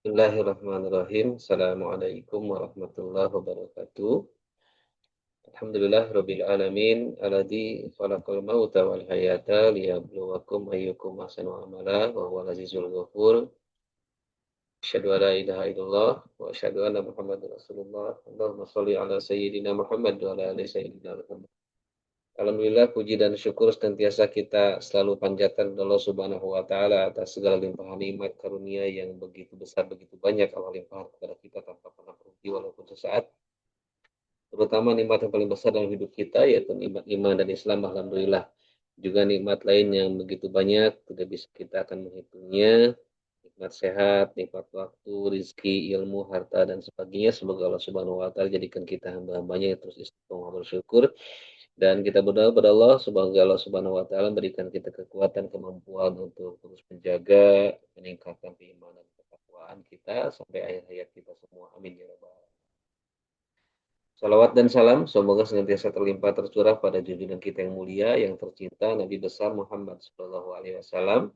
Bismillahirrahmanirrahim. Assalamualaikum warahmatullahi wabarakatuh. Alhamdulillah rabbil alamin alladzi khalaqal mauta wal hayata liyabluwakum ayyukum ahsanu amala wa huwal azizul ghafur. Asyhadu an la ilaha illallah wa asyhadu anna Muhammadar Rasulullah. Allahumma shalli ala sayyidina Muhammad wa ala ali sayyidina Muhammad. Alhamdulillah puji dan syukur senantiasa kita selalu panjatkan kepada Allah Subhanahu wa taala atas segala limpahan nikmat karunia yang begitu besar begitu banyak Allah limpahkan kepada kita tanpa pernah berhenti walaupun sesaat. Terutama nikmat yang paling besar dalam hidup kita yaitu nikmat iman dan Islam. Alhamdulillah. Juga nikmat lain yang begitu banyak tidak bisa kita akan menghitungnya. Nikmat sehat, nikmat waktu, rizki, ilmu, harta dan sebagainya. Semoga Allah Subhanahu wa taala jadikan kita hamba-hambanya yang terus istiqomah bersyukur. Dan kita berdoa kepada Allah, semoga Allah Subhanahu wa taala berikan kita kekuatan, kemampuan untuk terus menjaga, meningkatkan keimanan dan ketakwaan kita sampai akhir hayat kita semua. Amin ya rabbal alamin. Salawat dan salam semoga senantiasa terlimpah tercurah pada junjungan kita yang mulia, yang tercinta, Nabi besar Muhammad Sallallahu Alaihi Wasallam.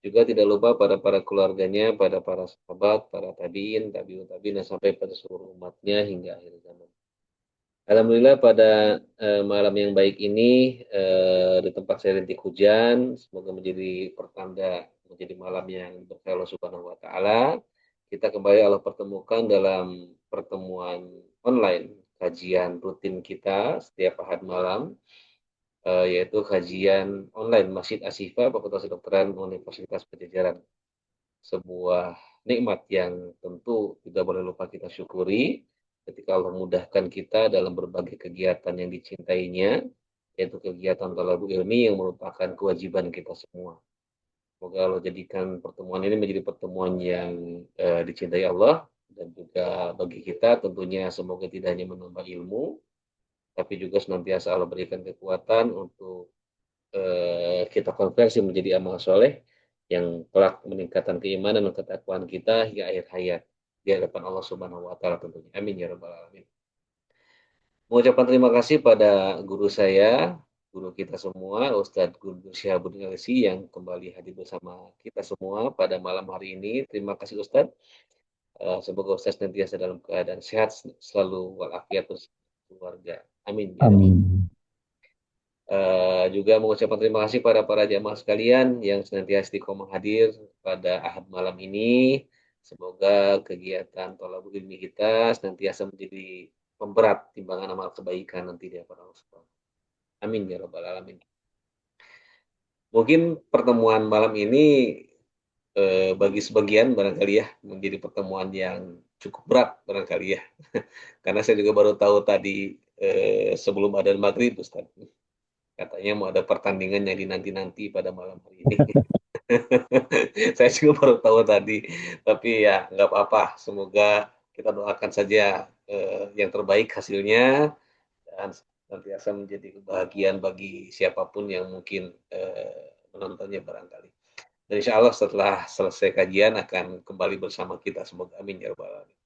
Juga tidak lupa pada para keluarganya, pada para sahabat, para tabiin, tabiun tabiin, sampai pada seluruh umatnya hingga akhir zaman. Alhamdulillah pada malam yang baik ini di tempat saya rintik hujan, semoga menjadi pertanda menjadi malam yang berkah Allah Subhanahu wa taala. Kita kembali Allah pertemukan dalam pertemuan online kajian rutin kita setiap Ahad malam, yaitu kajian online Masjid Ashifa Fakultas Kedokteran Universitas Padjadjaran. Sebuah nikmat yang tentu tidak boleh lupa kita syukuri ketika Allah mudahkan kita dalam berbagai kegiatan yang dicintainya, yaitu kegiatan thalabul ilmi yang merupakan kewajiban kita semua. Semoga Allah jadikan pertemuan ini menjadi pertemuan yang dicintai Allah, dan juga bagi kita tentunya semoga tidak hanya menambah ilmu, tapi juga senantiasa Allah berikan kekuatan untuk kita konversi menjadi amal soleh yang kelak meningkatkan keimanan dan ketakwaan kita hingga akhir hayat di hadapan Allah Subhanahu wa taala tentunya. Amin ya rabbal alamin. Mengucapkan terima kasih pada guru saya, guru kita semua, Ustadz Guntur Syihabuddin LC yang kembali hadir bersama kita semua pada malam hari ini. Terima kasih Ustadz. Semoga Ustadz nantiasa dalam keadaan sehat selalu walafiat bersama keluarga. Amin ya rabbal. Amin. Juga mengucapkan terima kasih pada para jamaah sekalian yang senantiasa istiqomah hadir pada Ahad malam ini. Semoga kegiatan thalabul ilmi kita senantiasa menjadi pemberat timbangan amal kebaikan nanti di hadapan Allah Subhanahu. Amin ya rabbal alamin. Mungkin pertemuan malam ini bagi sebagian barangkali ya menjadi pertemuan yang cukup berat barangkali ya. Karena saya juga baru tahu tadi sebelum adzan maghrib Ustaz. Katanya mau ada pertandingan yang dinanti-nanti pada malam hari ini. Saya juga baru tahu tadi. Tapi ya nggak apa-apa. Semoga kita doakan saja yang terbaik hasilnya dan senantiasa menjadi kebahagiaan bagi siapapun yang mungkin menontonnya barangkali. Dan insya Allah setelah selesai kajian akan kembali bersama kita. Semoga amin ya rabbal alamin.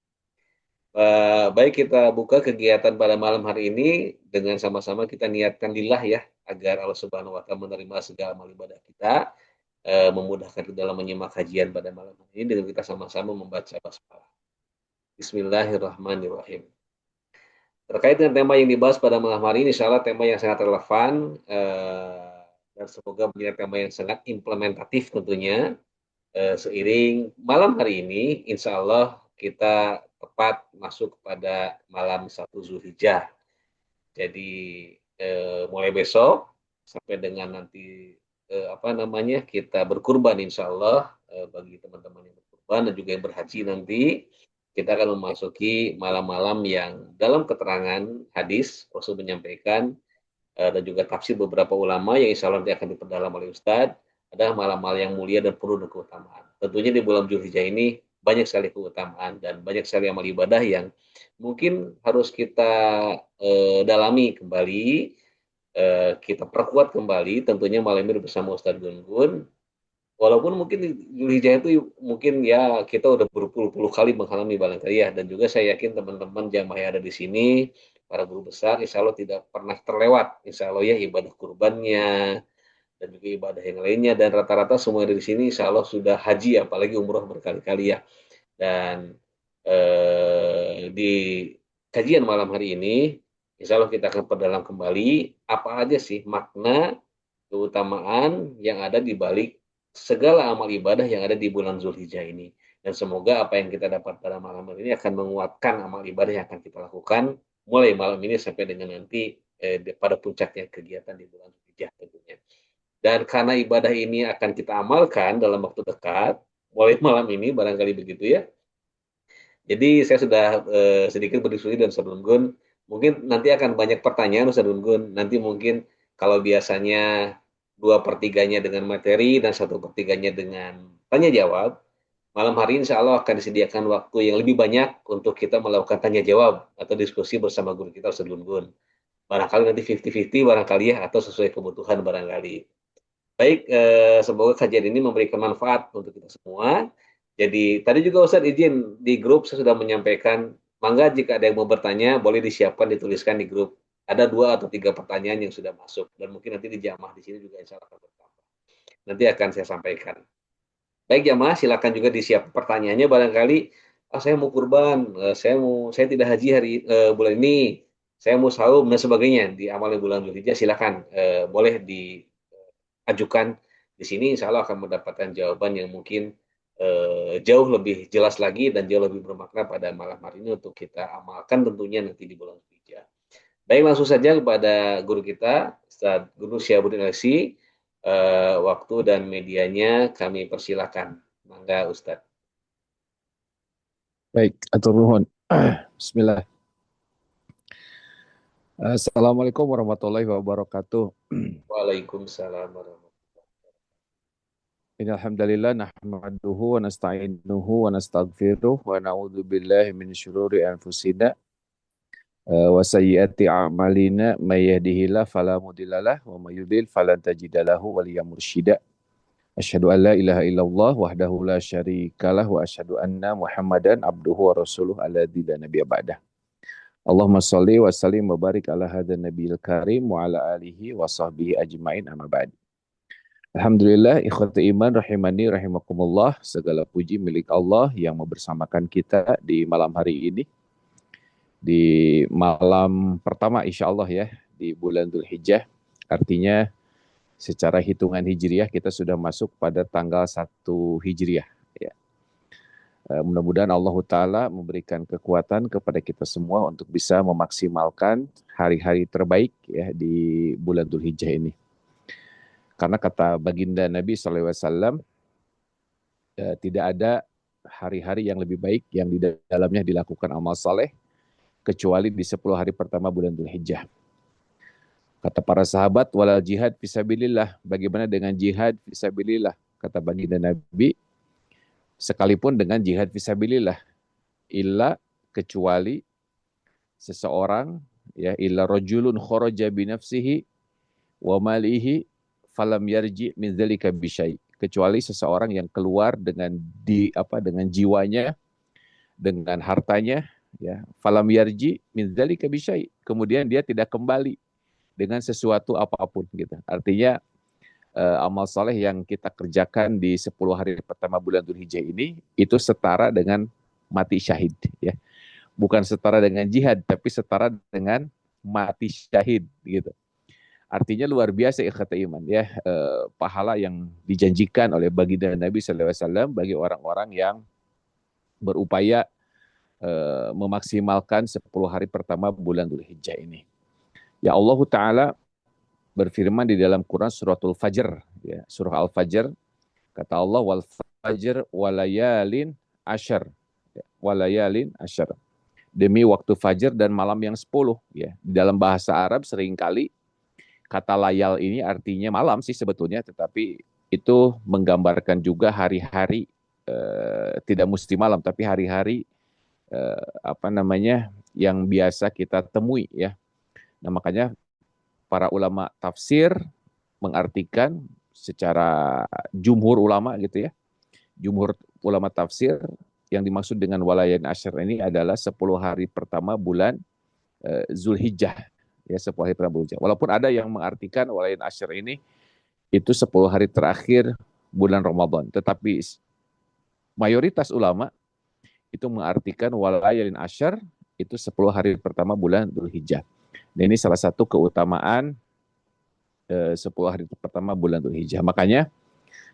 Baik kita buka kegiatan pada malam hari ini dengan sama-sama kita niatkan lillah ya agar Allah Subhanahu wa taala menerima segala amal ibadah kita, memudahkan kita dalam menyimak kajian pada malam hari ini dengan kita sama-sama membaca basmalah. Bismillahirrahmanirrahim. Terkait dengan tema yang dibahas pada malam hari ini, insya Allah tema yang sangat relevan dan semoga menjadi tema yang sangat implementatif tentunya. Seiring malam hari ini, insya Allah kita tepat masuk kepada malam 1 Zulhijjah. Jadi mulai besok sampai dengan nanti apa namanya kita berkurban insya Allah bagi teman-teman yang berkurban dan juga yang berhaji nanti kita akan memasuki malam-malam yang dalam keterangan hadis Rasul menyampaikan dan juga tafsir beberapa ulama yang insya Allah nanti akan diperdalam oleh Ustadz adalah malam-malam yang mulia dan penuh dengan keutamaan. Tentunya di bulan Zulhijjah ini banyak sekali keutamaan dan banyak sekali amal ibadah yang mungkin harus kita dalami kembali, kita perkuat kembali. Tentunya malam ini bersama Ustadz Gun-Gun. Walaupun mungkin di Zulhijjah itu mungkin ya kita udah berpuluh-puluh kali mengalami barangkali ya, dan juga saya yakin teman-teman jamaah yang ada di sini, para guru besar, insya Allah tidak pernah terlewat, insya Allah ya ibadah kurbannya dan juga ibadah yang lainnya, dan rata-rata semua dari sini insya Allah sudah haji apalagi umroh berkali-kali ya. Dan di kajian malam hari ini, insya Allah kita akan perdalam kembali apa aja sih makna keutamaan yang ada di balik segala amal ibadah yang ada di bulan Zulhijjah ini. Dan semoga apa yang kita dapat pada malam hari ini akan menguatkan amal ibadah yang akan kita lakukan mulai malam ini sampai dengan nanti pada puncaknya kegiatan di bulan Zulhijjah tentunya. Dan karena ibadah ini akan kita amalkan dalam waktu dekat, mulai malam ini barangkali begitu ya. Jadi saya sudah sedikit berdiskusi dan Ustaz Gun. Mungkin nanti akan banyak pertanyaan Ustaz Gun. Nanti mungkin kalau biasanya 2/3-nya dengan materi dan 1/3-nya dengan tanya jawab, malam hari insya Allah akan disediakan waktu yang lebih banyak untuk kita melakukan tanya jawab atau diskusi bersama guru kita Ustaz Gun. Barangkali nanti 50-50 barangkali ya, atau sesuai kebutuhan barangkali. Baik, semoga kajian ini memberikan manfaat untuk kita semua. Jadi, tadi juga Ustadz izin di grup saya sudah menyampaikan, mangga jika ada yang mau bertanya, boleh disiapkan, dituliskan di grup. Ada 2 atau 3 pertanyaan yang sudah masuk, dan mungkin nanti dijamah di sini juga insya Allah akan bertambah. Nanti akan saya sampaikan. Baik jamaah, silakan juga disiapkan pertanyaannya barangkali, saya mau kurban, saya tidak haji hari bulan ini, saya mau saum dan sebagainya di awal bulan Dzulhijjah, silakan boleh di ajukan di sini, insya Allah akan mendapatkan jawaban yang mungkin jauh lebih jelas lagi dan jauh lebih bermakna pada malam hari ini untuk kita amalkan tentunya nanti di bulan Zulhijjah. Baik, langsung saja kepada guru kita, Ustaz Guru Syihabuddin Lsi, waktu dan medianya kami persilakan. Mangga Ustaz. Baik, atur nuhun. Bismillah. Assalamualaikum warahmatullahi wabarakatuh. Waalaikumsalam warahmatullahi Innal hamdalillah nahmaduhu wa nasta'inuhu wa nastaghfiruh wa na'udzu billahi min syururi anfusina wa sayyiati a'malina may yahdihillahu fala mudhillalah wa may yudlil falan tajida lahu waliyyan mursyida. Asyhadu an la ilaha illallah wahdahu la syarikalah wa asyhadu anna Muhammadan abduhu wa rasuluh alladzi la nabiyya ba'dah. Allahumma sholli wa sallim wa barik ala hadan nabiyil karim wa ala alihi wa sahbihi ajmain amma ba'd. Alhamdulillah ikhwati iman rahimani rahimakumullah, segala puji milik Allah yang membersamakan kita di malam hari ini, di malam pertama insya Allah ya di bulan Dzulhijjah. Artinya secara hitungan hijriah kita sudah masuk pada tanggal 1 hijriah ya. Mudah-mudahan Allah Ta'ala memberikan kekuatan kepada kita semua untuk bisa memaksimalkan hari-hari terbaik ya di bulan Dzulhijjah ini. Karena kata baginda Nabi SAW, tidak ada hari-hari yang lebih baik yang di dalamnya dilakukan amal saleh kecuali di 10 hari pertama bulan Dzulhijjah. Kata para sahabat, walal jihad fisabilillah, bagaimana dengan jihad fisabilillah? Kata baginda Nabi, sekalipun dengan jihad fisabilillah, illa kecuali seseorang ya illa rajulun kharaja binafsihi wa malihi falam yarji min dzalika bisyai, kecuali seseorang yang keluar dengan dengan jiwanya, dengan hartanya ya, falam yarji min dzalika bisyai, kemudian dia tidak kembali dengan sesuatu apapun gitu. Artinya amal saleh yang kita kerjakan di 10 hari pertama bulan Dzulhijjah ini itu setara dengan mati syahid ya. Bukan setara dengan jihad, tapi setara dengan mati syahid gitu. Artinya luar biasa ikhwata iman ya, pahala yang dijanjikan oleh baginda Nabi SAW bagi orang-orang yang berupaya memaksimalkan 10 hari pertama bulan Dzulhijjah ini. Ya Allah Ta'ala berfirman di dalam Quran suratul Fajr ya, surah Al-Fajr, kata Allah wal fajr walayalin asyar ya, walayalin asyar, demi waktu fajar dan malam yang 10 ya. Di dalam bahasa Arab seringkali kata layal ini artinya malam sih sebetulnya, tetapi itu menggambarkan juga hari-hari tidak mesti malam, tapi hari-hari yang biasa kita temui ya. Nah makanya para ulama tafsir mengartikan secara jumhur ulama gitu ya. Jumhur ulama tafsir yang dimaksud dengan walayan asyar ini adalah 10 hari pertama bulan Zulhijjah. Ya, 10 hari pertama bulan Zulhijjah. Walaupun ada yang mengartikan walayan asyar ini itu 10 hari terakhir bulan Ramadan. Tetapi mayoritas ulama itu mengartikan walayalin asyar, itu 10 hari pertama bulan Dzulhijjah. Dan ini salah satu keutamaan 10 hari pertama bulan Dzulhijjah. Makanya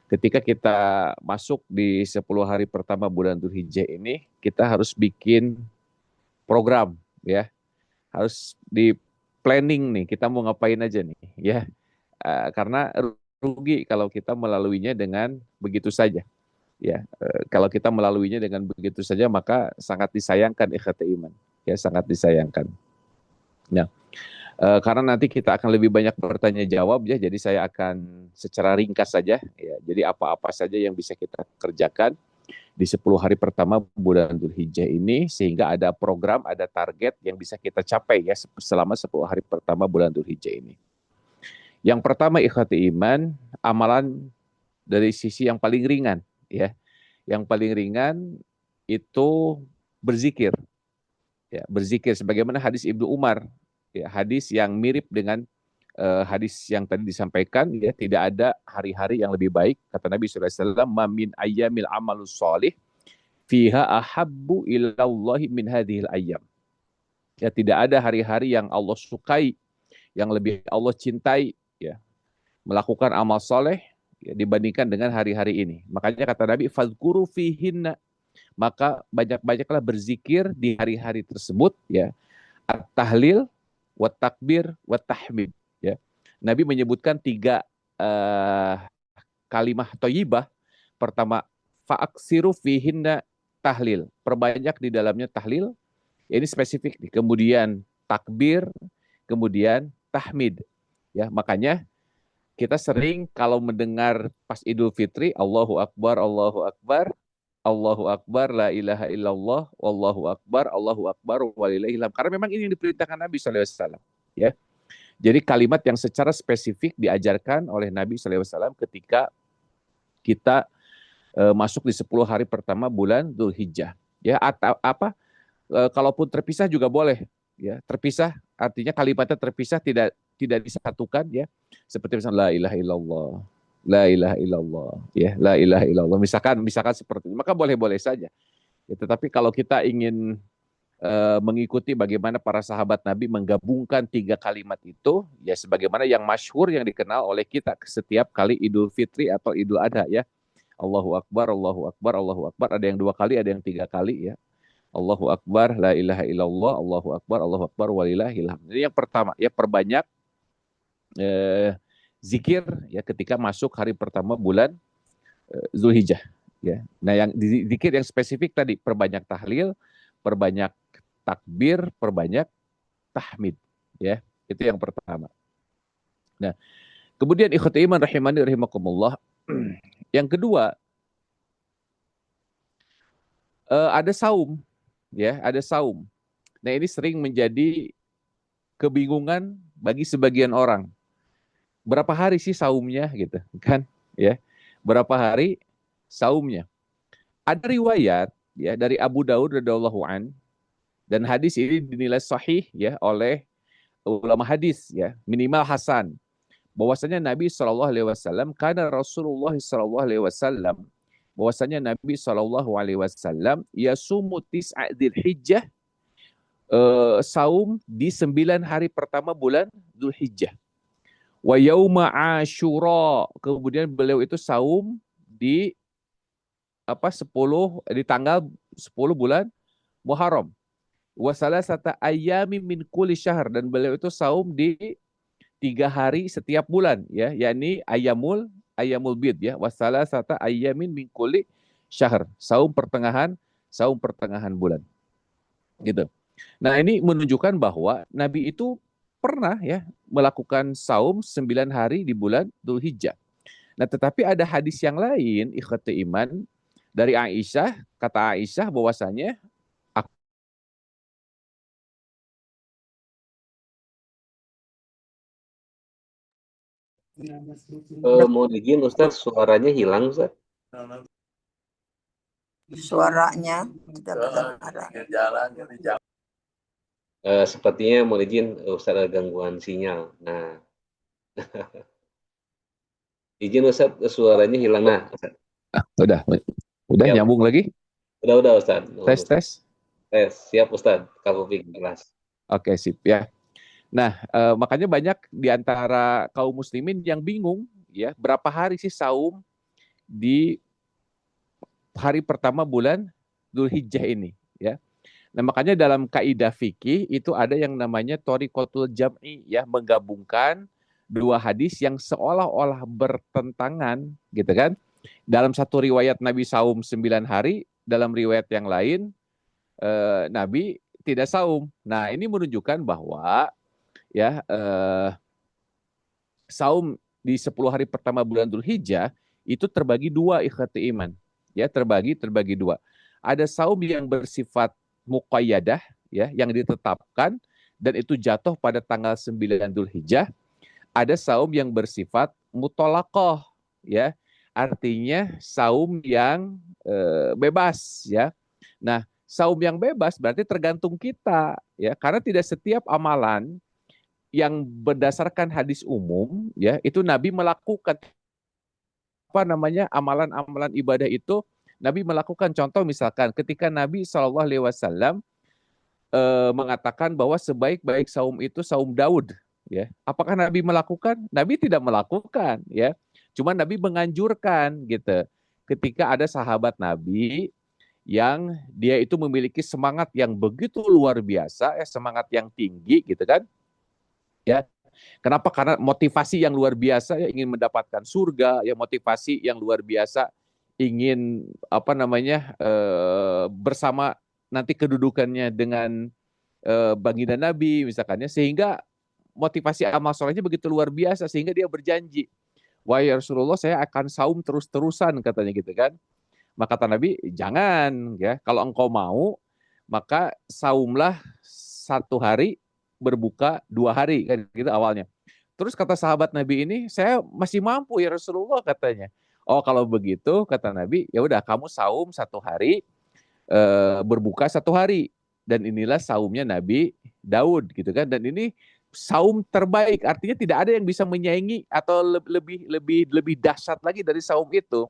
ketika kita masuk di 10 hari pertama bulan Dzulhijjah ini, kita harus bikin program ya. Harus di planning nih, kita mau ngapain aja nih ya. Karena rugi kalau kita melaluinya dengan begitu saja. Ya, kalau kita melaluinya dengan begitu saja maka sangat disayangkan ikhwati iman. Ya, sangat disayangkan. Nah, karena nanti kita akan lebih banyak bertanya jawab ya, jadi saya akan secara ringkas saja ya. Jadi apa-apa saja yang bisa kita kerjakan di 10 hari pertama bulan Dzulhijjah ini sehingga ada program, ada target yang bisa kita capai ya selama 10 hari pertama bulan Dzulhijjah ini. Yang pertama ikhwati iman, amalan dari sisi yang paling ringan ya. Yang paling ringan itu berzikir. Ya, berzikir sebagaimana hadis Ibnu Umar, ya, hadis yang mirip dengan hadis yang tadi disampaikan ya, tidak ada hari-hari yang lebih baik kata Nabi sallallahu alaihi wasallam, "Min ayyamil amalus solih fiha ahabbu ilallahi min hadhil ayyam." Ya, tidak ada hari-hari yang Allah sukai, yang lebih Allah cintai ya, melakukan amal soleh ya, dibandingkan dengan hari-hari ini. Makanya kata Nabi, "Fadhkuru fihinna." Maka banyak-banyaklah berzikir di hari-hari tersebut ya. At-tahlil, wat-takbir, wat-tahmid ya. Nabi menyebutkan 3 kalimah thayyibah. Pertama, fa'aksiru fihinna tahlil. Perbanyak di dalamnya tahlil. Ini spesifik nih. Kemudian takbir, kemudian tahmid. Ya, makanya kita sering kalau mendengar pas Idul Fitri, Allahu Akbar, Allahu Akbar, Allahu Akbar, la ilaha illallah, Allahu Akbar, walillahilham. Karena memang ini yang diperintahkan Nabi SAW. Ya. Jadi kalimat yang secara spesifik diajarkan oleh Nabi SAW ketika kita masuk di 10 hari pertama bulan Dzulhijjah. Ya, atau apa? Kalaupun terpisah juga boleh. Ya, terpisah artinya kalimatnya terpisah, tidak disatukan ya. Seperti misalnya la ilaha illallah, la ilaha illallah, ya, la ilaha illallah. Misalkan seperti itu, maka boleh-boleh saja. Ya, tetapi kalau kita ingin mengikuti bagaimana para sahabat Nabi menggabungkan 3 kalimat itu, ya sebagaimana yang masyhur yang dikenal oleh kita setiap kali Idul Fitri atau Idul Adha ya. Allahu Akbar, Allahu Akbar, Allahu Akbar. Ada yang 2 kali, ada yang 3 kali ya. Allahu Akbar, la ilaha illallah, Allahu Akbar, walillahilham. Jadi yang pertama, ya perbanyak zikir ya ketika masuk hari pertama bulan Zulhijjah. Ya. Nah, yang zikir yang spesifik tadi, perbanyak tahlil, perbanyak takbir, perbanyak tahmid. Ya, itu yang pertama. Nah, kemudian ikhwati iman rahimani rahimakumullah. Yang kedua, ada saum. Ya, ada saum. Nah, ini sering menjadi kebingungan bagi sebagian orang. Berapa hari sih saumnya gitu, kan? Ya. Berapa hari saumnya? Ada riwayat ya dari Abu Daud radhiyallahu an, dan hadis ini dinilai sahih ya oleh ulama hadis ya, minimal hasan. Bahwasanya Nabi Shallallahu alaihi wasallam karena Rasulullah Shallallahu alaihi wasallam, bahwasanya Nabi Shallallahu alaihi wasallam yasumu tis'a Dzulhijjah, saum di 9 hari pertama bulan Dzulhijjah. Wa yauma Asyura, kemudian beliau itu saum di 10 di tanggal 10 bulan Muharram. Wa salasata ayyamin min kulli syahr, dan beliau itu saum di 3 hari setiap bulan ya, yakni ayamul bid ya. Wa salasata ayyamin min kulli syahr, saum pertengahan bulan. Gitu. Nah, ini menunjukkan bahwa Nabi itu pernah ya melakukan saum 9 hari di bulan Dzulhijjah. Nah, tetapi ada hadis yang lain ikhwati iman dari Aisyah, kata Aisyah bahwasanya Mau izin Ustaz, suaranya hilang Ustaz. Suaranya tidak kedengaran. Sepertinya mau izin Ustaz ada gangguan sinyal. Nah, izin Ustaz, suaranya hilang. Nah, udah ya, nyambung lagi. Udah Ustaz. Tes, Nuhun, Ustaz. tes. Tes. Siap Ustaz. Kamu bikin kelas. Oke, sip ya. Nah, makanya banyak di antara kaum muslimin yang bingung ya, berapa hari sih saum di hari pertama bulan Dzulhijjah ini ya. Nah, makanya dalam kaidah fikih itu ada yang namanya thoriqatul jam'i ya, menggabungkan dua hadis yang seolah-olah bertentangan gitu kan. Dalam satu riwayat Nabi saum 9 hari, dalam riwayat yang lain Nabi tidak saum. Nah, ini menunjukkan bahwa ya saum di 10 hari pertama bulan Dzulhijjah itu terbagi dua ikhwati iman. Ya, terbagi dua. Ada saum yang bersifat muqayyadah ya, yang ditetapkan dan itu jatuh pada tanggal 9 Dzulhijjah. Ada saum yang bersifat mutolaqah ya. Artinya saum yang bebas ya. Nah, saum yang bebas berarti tergantung kita ya, karena tidak setiap amalan yang berdasarkan hadis umum ya itu Nabi melakukan apa namanya amalan-amalan ibadah itu Nabi melakukan. Contoh misalkan ketika Nabi SAW mengatakan bahwa sebaik-baik saum itu saum Daud ya, apakah Nabi melakukan? Nabi tidak melakukan ya, cuma Nabi menganjurkan gitu. Ketika ada sahabat Nabi yang dia itu memiliki semangat yang begitu luar biasa semangat yang tinggi gitu kan ya. Kenapa? Karena motivasi yang luar biasa ya, ingin mendapatkan surga, ya motivasi yang luar biasa ingin apa namanya bersama nanti kedudukannya dengan baginda Nabi misalkannya, sehingga motivasi amal solehnya begitu luar biasa sehingga dia berjanji, wahai Rasulullah saya akan saum terus-terusan katanya gitu kan. Maka kata Nabi, jangan ya, kalau engkau mau maka saumlah 1 hari, berbuka 2 hari kan gitu awalnya. Terus kata sahabat Nabi ini, saya masih mampu ya Rasulullah katanya. Oh kalau begitu kata Nabi, ya udah kamu saum 1 hari, berbuka 1 hari, dan inilah saumnya Nabi Daud gitu kan. Dan ini saum terbaik, artinya tidak ada yang bisa menyaingi atau lebih lebih lebih dahsyat lagi dari saum itu.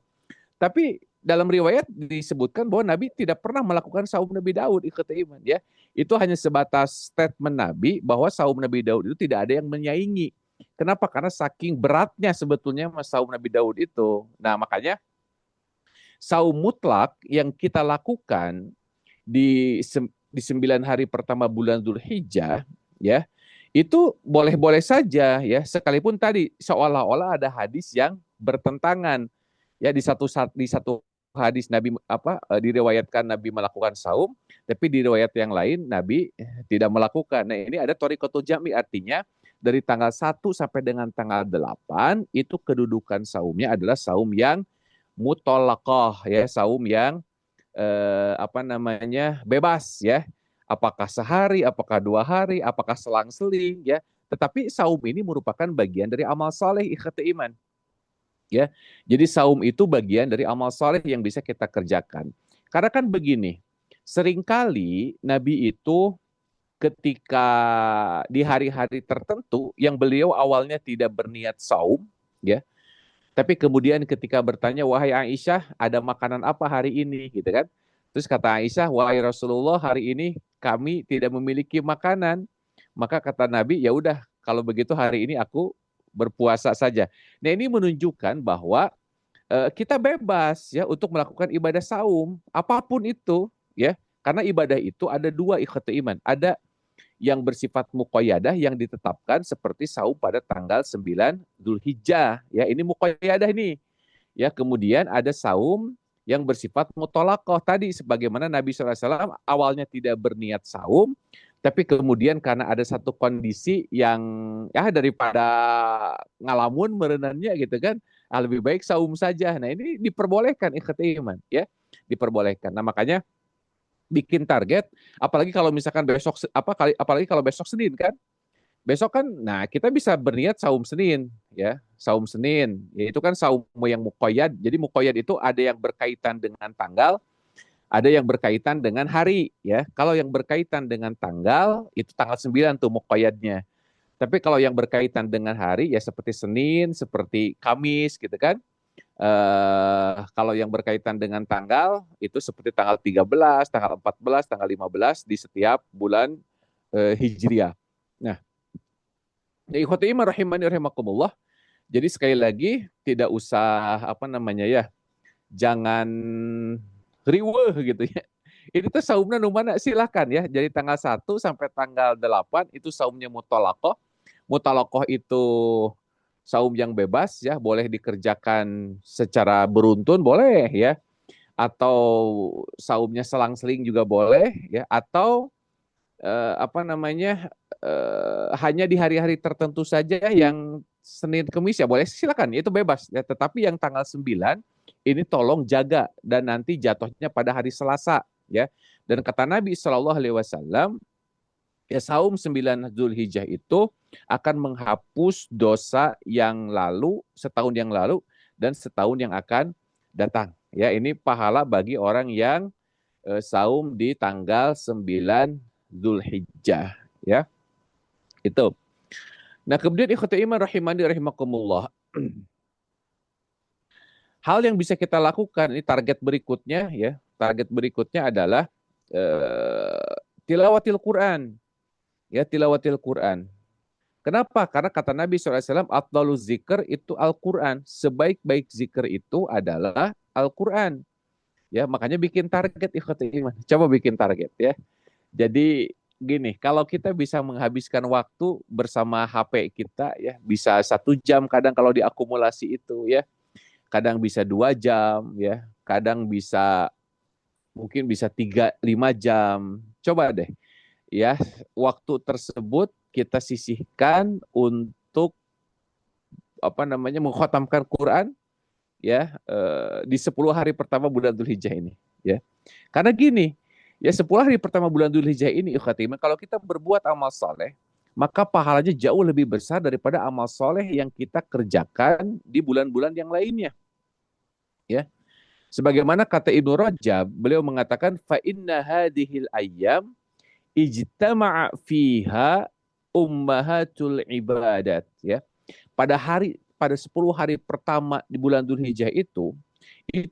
Tapi dalam riwayat disebutkan bahwa Nabi tidak pernah melakukan saum Nabi Daud ikut iman ya. Itu hanya sebatas statement Nabi bahwa saum Nabi Daud itu tidak ada yang menyaingi. Kenapa? Karena saking beratnya sebetulnya saum Nabi Daud itu. Nah, makanya saum mutlak yang kita lakukan di 9 hari pertama bulan Dzulhijjah ya, itu boleh-boleh saja ya, sekalipun tadi seolah-olah ada hadis yang bertentangan. Ya di satu hadis Nabi diriwayatkan Nabi melakukan saum, tapi di riwayat yang lain Nabi tidak melakukan. Nah, ini ada thoriqatul jam'i, artinya dari tanggal 1 sampai dengan tanggal 8 itu kedudukan saumnya adalah saum yang mutolaqah ya, saum yang apa namanya bebas ya. Apakah sehari, apakah 2 hari, apakah selang-seling ya. Tetapi saum ini merupakan bagian dari amal saleh ikhwati iman. Ya, jadi saum itu bagian dari amal soleh yang bisa kita kerjakan. Karena kan begini, seringkali Nabi itu ketika di hari-hari tertentu yang beliau awalnya tidak berniat saum, ya, tapi kemudian ketika bertanya, wahai Aisyah, ada makanan apa hari ini, gitu kan? Terus kata Aisyah, wahai Rasulullah, hari ini kami tidak memiliki makanan. Maka kata Nabi, ya udah, kalau begitu hari ini aku berpuasa saja. Nah, ini menunjukkan bahwa kita bebas ya untuk melakukan ibadah saum apapun itu ya, karena ibadah itu ada dua ikhwati iman. Ada yang bersifat muqayyadah yang ditetapkan seperti saum pada tanggal 9 Dzulhijjah ya, ini muqayyadah ini ya. Kemudian ada saum yang bersifat mutolaqah tadi, sebagaimana Nabi SAW awalnya tidak berniat saum, tapi kemudian karena ada satu kondisi yang ya daripada ngalamun merenannya gitu kan, lebih baik saum saja. Nah, ini diperbolehkan ikhti iman ya, diperbolehkan. Nah, makanya bikin target, apalagi kalau misalkan besok apalagi kalau besok Senin kan, besok kan, nah kita bisa berniat saum Senin ya, saum Senin ya, itu kan saum yang muqayyad. Jadi muqayyad itu ada yang berkaitan dengan tanggal, ada yang berkaitan dengan hari ya. Kalau yang berkaitan dengan tanggal itu tanggal 9 tuh muqayyadnya. Tapi kalau yang berkaitan dengan hari ya seperti Senin, seperti Kamis gitu kan. Kalau yang berkaitan dengan tanggal itu seperti tanggal 13, tanggal 14, tanggal 15 di setiap bulan Hijriah. Nah, ikhwati iman rahimani rahimakumullah. Jadi sekali lagi tidak usah jangan riweuh gitu ya. Ini tuh saumnya nu mana silakan ya. Jadi tanggal 1 sampai tanggal 8 itu saumnya mutalakoh. Mutalakoh itu saum yang bebas ya, boleh dikerjakan secara beruntun boleh ya. Atau saumnya selang-seling juga boleh ya, atau hanya di hari-hari tertentu saja yang Senin Kemis ya boleh silakan, itu bebas ya. Tetapi yang tanggal 9 ini tolong jaga dan nanti jatuhnya pada hari Selasa ya. Dan kata Nabi Shallallahu alaihi wasallam, ya saum 9 Zulhijjah itu akan menghapus dosa yang lalu, setahun yang lalu dan setahun yang akan datang. Ya, ini pahala bagi orang yang saum di tanggal 9 Zulhijjah ya. Itu. Nah, kemudian ikhwati iman rahimani rahimakumullah. Hal yang bisa kita lakukan, ini target berikutnya ya. Target berikutnya adalah tilawatil Quran. Ya, tilawatil Quran. Kenapa? Karena kata Nabi SAW, afdalul zikr itu Al-Quran. Sebaik-baik zikr itu adalah Al-Quran. Ya, makanya bikin target ikhwati iman. Coba bikin target ya. Jadi gini, kalau kita bisa menghabiskan waktu bersama HP kita ya, bisa 1 jam kadang kalau diakumulasi itu ya. Kadang bisa 2 jam ya, kadang mungkin bisa 3-5 jam. Coba deh ya, waktu tersebut kita sisihkan untuk mengkhatamkan Quran ya, di 10 hari pertama bulan Dzulhijjah ini ya. Karena gini, ya 10 hari pertama bulan Dzulhijjah ini ikhwatimah, kalau kita berbuat amal soleh, maka pahalanya jauh lebih besar daripada amal soleh yang kita kerjakan di bulan-bulan yang lainnya ya. Sebagaimana kata Ibnu Rajab, beliau mengatakan fa inna hadhil ayyam ijtama'a fiha ummahatul ibadat ya. Pada 10 hari pertama di bulan Dzulhijjah itu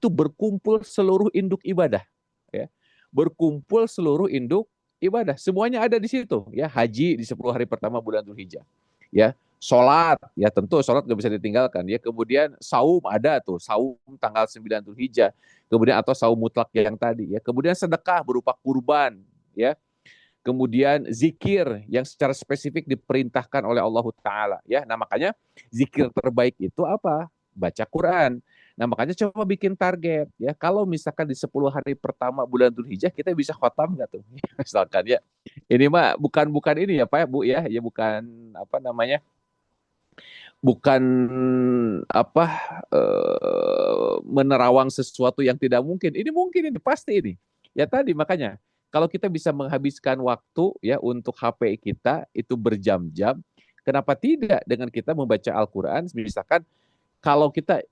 berkumpul seluruh induk ibadah ya. Berkumpul seluruh induk ibadah. Semuanya ada di situ ya. Haji di 10 hari pertama bulan Dzulhijjah. Ya, sholat, ya tentu sholat nggak bisa ditinggalkan ya. Kemudian saum ada tuh, saum tanggal 9 Dzulhijjah. Kemudian atau saum mutlak yang tadi ya. Kemudian sedekah berupa kurban ya. Kemudian zikir yang secara spesifik diperintahkan oleh Allah Ta'ala ya. Nah makanya zikir terbaik itu apa? Baca Quran. Nah makanya coba bikin target ya. Kalau misalkan di 10 hari pertama bulan Dzulhijjah kita bisa khatam nggak tuh? Misalkan ya. Ini mah bukan ini ya Pak Bu ya. Ya bukan bukan apa menerawang sesuatu yang tidak mungkin. Ini mungkin, ini pasti ini. Ya tadi makanya kalau kita bisa menghabiskan waktu ya untuk HP kita itu berjam-jam, kenapa tidak dengan kita membaca Al-Qur'an? Misalkan kalau kita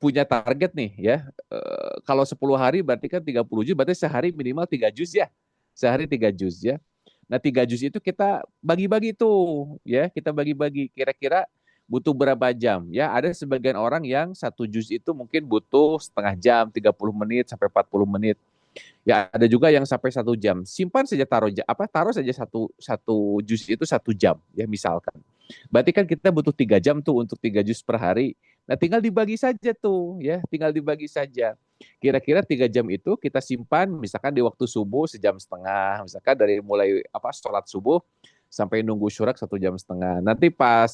punya target nih ya. Kalau 10 hari berarti kan 30 juz, berarti sehari minimal 3 juz ya. Sehari 3 juz ya. Nah, 3 juz itu kita bagi-bagi tuh ya, kita bagi-bagi kira-kira butuh berapa jam ya. Ada sebagian orang yang 1 juz itu mungkin butuh setengah jam, 30 menit sampai 40 menit. Ya, ada juga yang sampai 1 jam. Simpan saja, taruh saja satu juz itu 1 jam ya misalkan. Berarti kan kita butuh 3 jam tuh untuk 3 juz per hari. Nah, tinggal dibagi saja tuh ya, tinggal dibagi saja. Kira-kira 3 jam itu kita simpan misalkan di waktu subuh 1,5 jam, misalkan dari mulai sholat subuh sampai nunggu syurak 1,5 jam. Nanti pas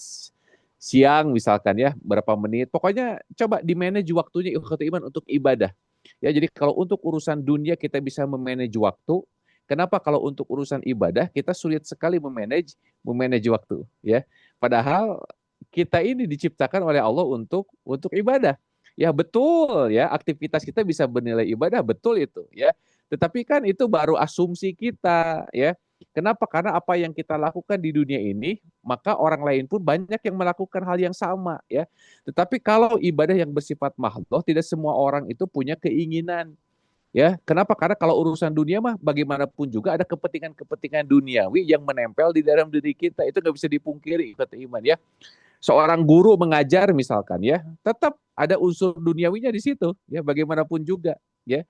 siang misalkan ya berapa menit. Pokoknya coba di manage waktunya ikhwati iman untuk ibadah. Ya, jadi kalau untuk urusan dunia kita bisa memanage waktu, kenapa kalau untuk urusan ibadah kita sulit sekali memanage waktu ya. Padahal kita ini diciptakan oleh Allah untuk ibadah. Ya betul ya, aktivitas kita bisa bernilai ibadah, betul itu ya. Tetapi kan itu baru asumsi kita ya. Kenapa? Karena apa yang kita lakukan di dunia ini, maka orang lain pun banyak yang melakukan hal yang sama ya. Tetapi kalau ibadah yang bersifat makhluk, tidak semua orang itu punya keinginan Ya, kenapa? Karena kalau urusan dunia mah bagaimanapun juga ada kepentingan-kepentingan duniawi yang menempel di dalam diri kita. Itu nggak bisa dipungkiri, kata iman ya. Seorang guru mengajar misalkan ya, tetap ada unsur duniawinya di situ ya, bagaimanapun juga ya.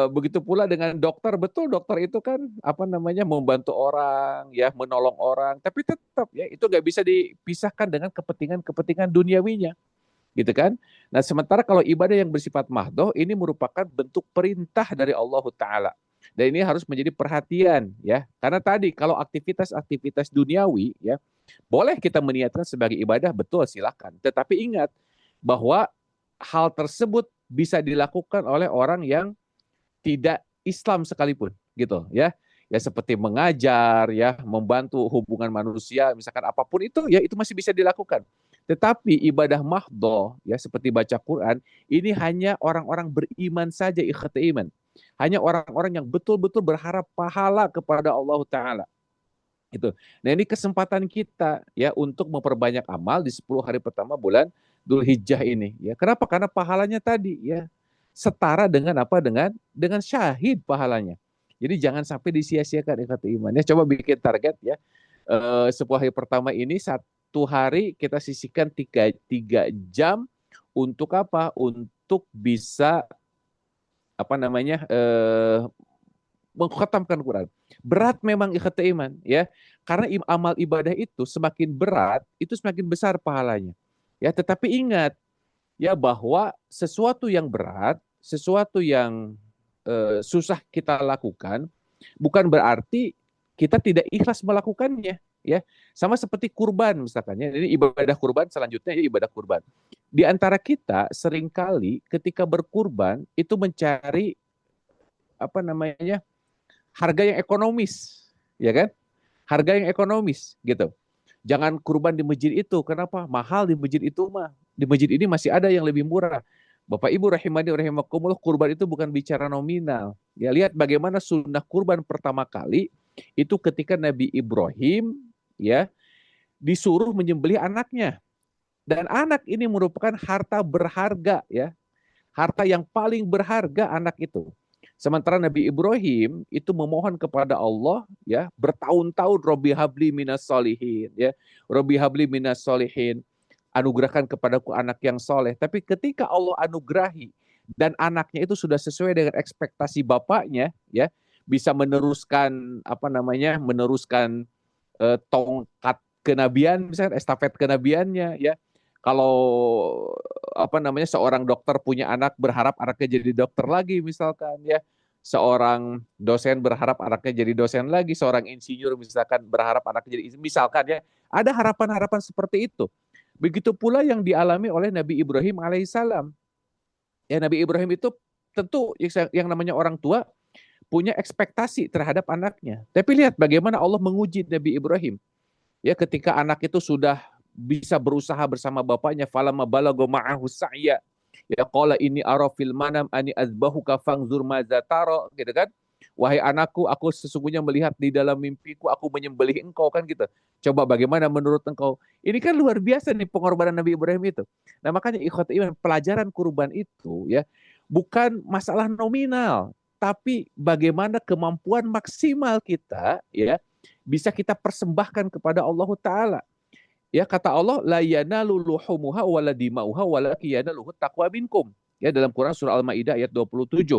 Begitu pula dengan dokter, betul dokter itu kan apa namanya membantu orang ya, menolong orang, tapi tetap ya itu nggak bisa dipisahkan dengan kepentingan-kepentingan duniawinya gitu kan. Nah, sementara kalau ibadah yang bersifat mahdoh ini merupakan bentuk perintah dari Allah Ta'ala. Dan ini harus menjadi perhatian ya. Karena tadi kalau aktivitas-aktivitas duniawi ya, boleh kita meniatkan sebagai ibadah, betul silakan. Tetapi ingat bahwa hal tersebut bisa dilakukan oleh orang yang tidak Islam sekalipun gitu ya. Ya seperti mengajar ya, membantu hubungan manusia, misalkan apapun itu ya itu masih bisa dilakukan. Tetapi ibadah mahdoh ya seperti baca Quran ini hanya orang-orang beriman saja, ikhti iman. Hanya orang-orang yang betul-betul berharap pahala kepada Allah Ta'ala. Itu. Nah ini kesempatan kita ya untuk memperbanyak amal di 10 hari pertama bulan Dzulhijjah ini. Ya kenapa? Karena pahalanya tadi ya setara dengan apa? Dengan syahid pahalanya. Jadi jangan sampai disia-siakan ikhwat iman. Ya coba bikin target ya. 10 hari pertama ini satu hari kita sisihkan tiga jam untuk apa? Untuk bisa apa namanya mengkhatamkan Quran. Berat memang ikhwat iman ya. Karena amal ibadah itu semakin berat, itu semakin besar pahalanya. Ya, tetapi ingat ya bahwa sesuatu yang berat, sesuatu yang susah kita lakukan, bukan berarti kita tidak ikhlas melakukannya. Ya, sama seperti kurban misalkan ya. Ini ibadah kurban selanjutnya ya ibadah kurban. Di antara kita seringkali ketika berkurban itu mencari apa namanya harga yang ekonomis, ya kan? Harga yang ekonomis gitu. Jangan kurban di masjid itu. Kenapa? Mahal di masjid itu mah. Di masjid ini masih ada yang lebih murah. Bapak Ibu rahimani rahimakumullah, kurban itu bukan bicara nominal. Ya lihat bagaimana sunnah kurban pertama kali itu ketika Nabi Ibrahim ya disuruh menyembelih anaknya. Dan anak ini merupakan harta berharga ya. Harta yang paling berharga anak itu. Sementara Nabi Ibrahim itu memohon kepada Allah ya bertahun-tahun Robbi habli minas solihin ya. Robbi habli minas solihin. Anugerahkan kepadaku anak yang soleh. Tapi ketika Allah anugerahi dan anaknya itu sudah sesuai dengan ekspektasi bapaknya ya bisa meneruskan apa namanya meneruskan tongkat kenabian misalnya estafet kenabiannya ya kalau apa namanya seorang dokter punya anak berharap anaknya jadi dokter lagi misalkan ya seorang dosen berharap anaknya jadi dosen lagi seorang insinyur misalkan berharap anaknya jadi misalkan ya ada harapan-harapan seperti itu begitu pula yang dialami oleh Nabi Ibrahim alaihissalam ya Nabi Ibrahim itu tentu yang namanya orang tua punya ekspektasi terhadap anaknya tapi lihat bagaimana Allah menguji Nabi Ibrahim ya ketika anak itu sudah bisa berusaha bersama bapaknya falamma balagha ma'ahu sa'ya ya qala ini ara fil manam ani azbahuka fangzur madza tara gitu kan wahai anakku aku sesungguhnya melihat di dalam mimpiku aku menyembelih engkau kan gitu coba bagaimana menurut engkau ini kan luar biasa nih pengorbanan Nabi Ibrahim itu nah makanya ikhwat iman pelajaran kurban itu ya bukan masalah nominal tapi bagaimana kemampuan maksimal kita ya bisa kita persembahkan kepada Allah Ta'ala. Ya kata Allah, la yanalu luhumuha wala dimauha walakin yanaluhu taqwa minkum. Ya dalam Quran surah Al-Maidah ayat 27.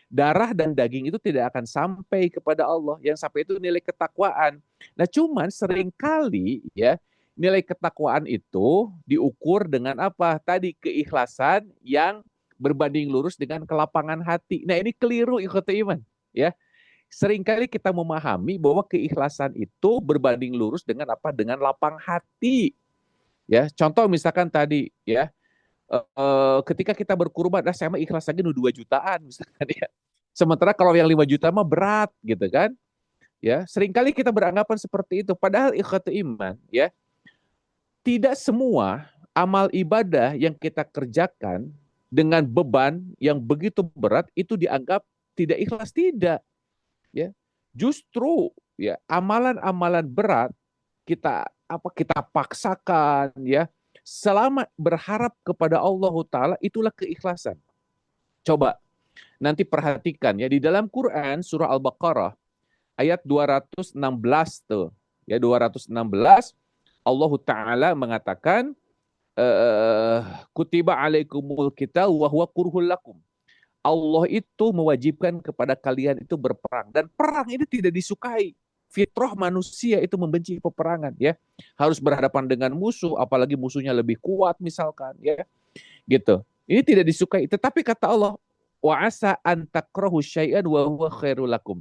Darah dan daging itu tidak akan sampai kepada Allah. Yang sampai itu nilai ketakwaan. Nah cuman seringkali ya nilai ketakwaan itu diukur dengan apa? Tadi keikhlasan yang berbanding lurus dengan kelapangan hati. Nah ini keliru ikhwati iman. Ya seringkali kita memahami bahwa keikhlasan itu berbanding lurus dengan apa? Dengan lapang hati. Ya, contoh misalkan tadi ya, ketika kita berkurban, nah saya mah ikhlas lagi 2 jutaan misalkan ya. Sementara kalau yang 5 juta mah berat gitu kan. Ya, seringkali kita beranggapan seperti itu. Padahal ikhwatu iman ya, tidak semua amal ibadah yang kita kerjakan dengan beban yang begitu berat itu dianggap tidak ikhlas, tidak ya justru ya amalan-amalan berat kita paksakan ya selama berharap kepada Allah Taala itulah keikhlasan. Coba Nanti perhatikan ya, di dalam Quran surah Al-Baqarah ayat 216 tuh. Ya 216 Allah Ta'ala mengatakan kutiba alaikumul qital wa huwa kurhul lakum. Allah itu mewajibkan kepada kalian itu berperang, dan perang ini tidak disukai. Fitrah manusia itu membenci peperangan ya. Harus berhadapan dengan musuh, apalagi musuhnya lebih kuat misalkan ya. Gitu. Ini tidak disukai. Tetapi kata Allah, wa asa an takrahu syai'an wa huwa khairul lakum.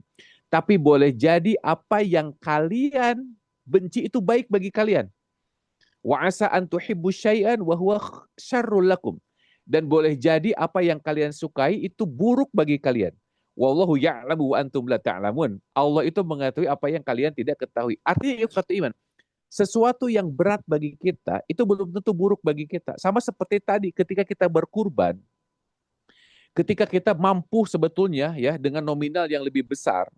Tapi boleh jadi apa yang kalian benci itu baik bagi kalian. Wa asa an tuhibbu syai'an wa huwa syarrul lakum. Dan boleh jadi apa yang kalian sukai itu buruk bagi kalian. Wallahu ya'lamu wa antum la ta'lamun. Allah itu mengetahui apa yang kalian tidak ketahui. Artinya ikhwatu iman, sesuatu yang berat bagi kita itu belum tentu buruk bagi kita. Sama seperti tadi ketika kita berkurban, ketika kita mampu sebetulnya ya dengan nominal yang lebih besar,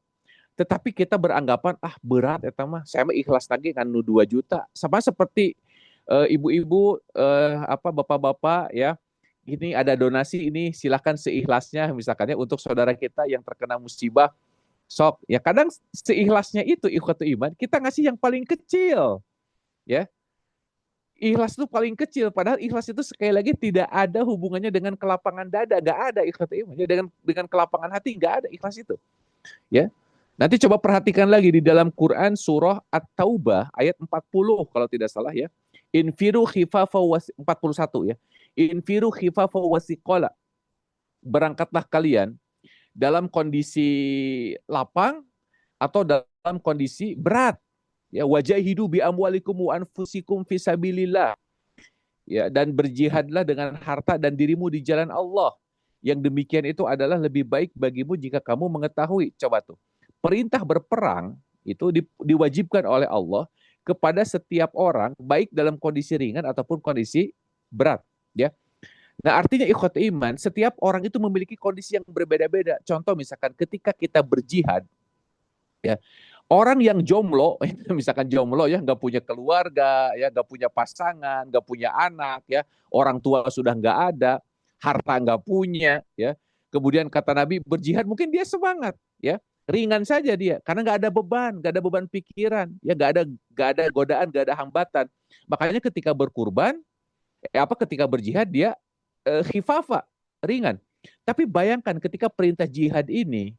tetapi kita beranggapan berat ya mah, saya mah ikhlas lagi kan 2 juta. Sama seperti ibu-ibu bapak-bapak ya, ini ada donasi, ini silakan seikhlasnya misalkannya untuk saudara kita yang terkena musibah, sok ya. Kadang seikhlasnya itu ikhwatu iman, kita ngasih yang paling kecil ya. Ikhlas itu paling kecil, padahal ikhlas itu sekali lagi tidak ada hubungannya dengan kelapangan dada, nggak ada ikhlas iman. Ya, dengan kelapangan hati nggak ada ikhlas itu. Ya, nanti coba perhatikan lagi di dalam Quran surah At-Taubah ayat 40 kalau tidak salah ya. Infiru khifafa 41 ya. Infiru khifafa wasiqala. Berangkatlah kalian dalam kondisi lapang atau dalam kondisi berat. Ya, wajahidu bi amwalikum wa anfusikum fisabilillah. Ya, dan berjihadlah dengan harta dan dirimu di jalan Allah. Yang demikian itu adalah lebih baik bagimu jika kamu mengetahui. Coba tuh. Perintah berperang itu diwajibkan oleh Allah kepada setiap orang, baik dalam kondisi ringan ataupun kondisi berat, ya. Nah, artinya ikhwat iman, setiap orang itu memiliki kondisi yang berbeda-beda. Contoh misalkan ketika kita berjihad, ya, orang yang jomblo, misalkan jomblo ya, nggak punya keluarga, ya, nggak punya pasangan, nggak punya anak, ya, orang tua sudah nggak ada, harta nggak punya, ya. Kemudian kata Nabi berjihad, mungkin dia semangat, ya, ringan saja dia, karena nggak ada beban pikiran, ya, nggak ada godaan, nggak ada hambatan. Makanya ketika berkurban, ketika berjihad dia khifafa, ringan. Tapi bayangkan ketika perintah jihad ini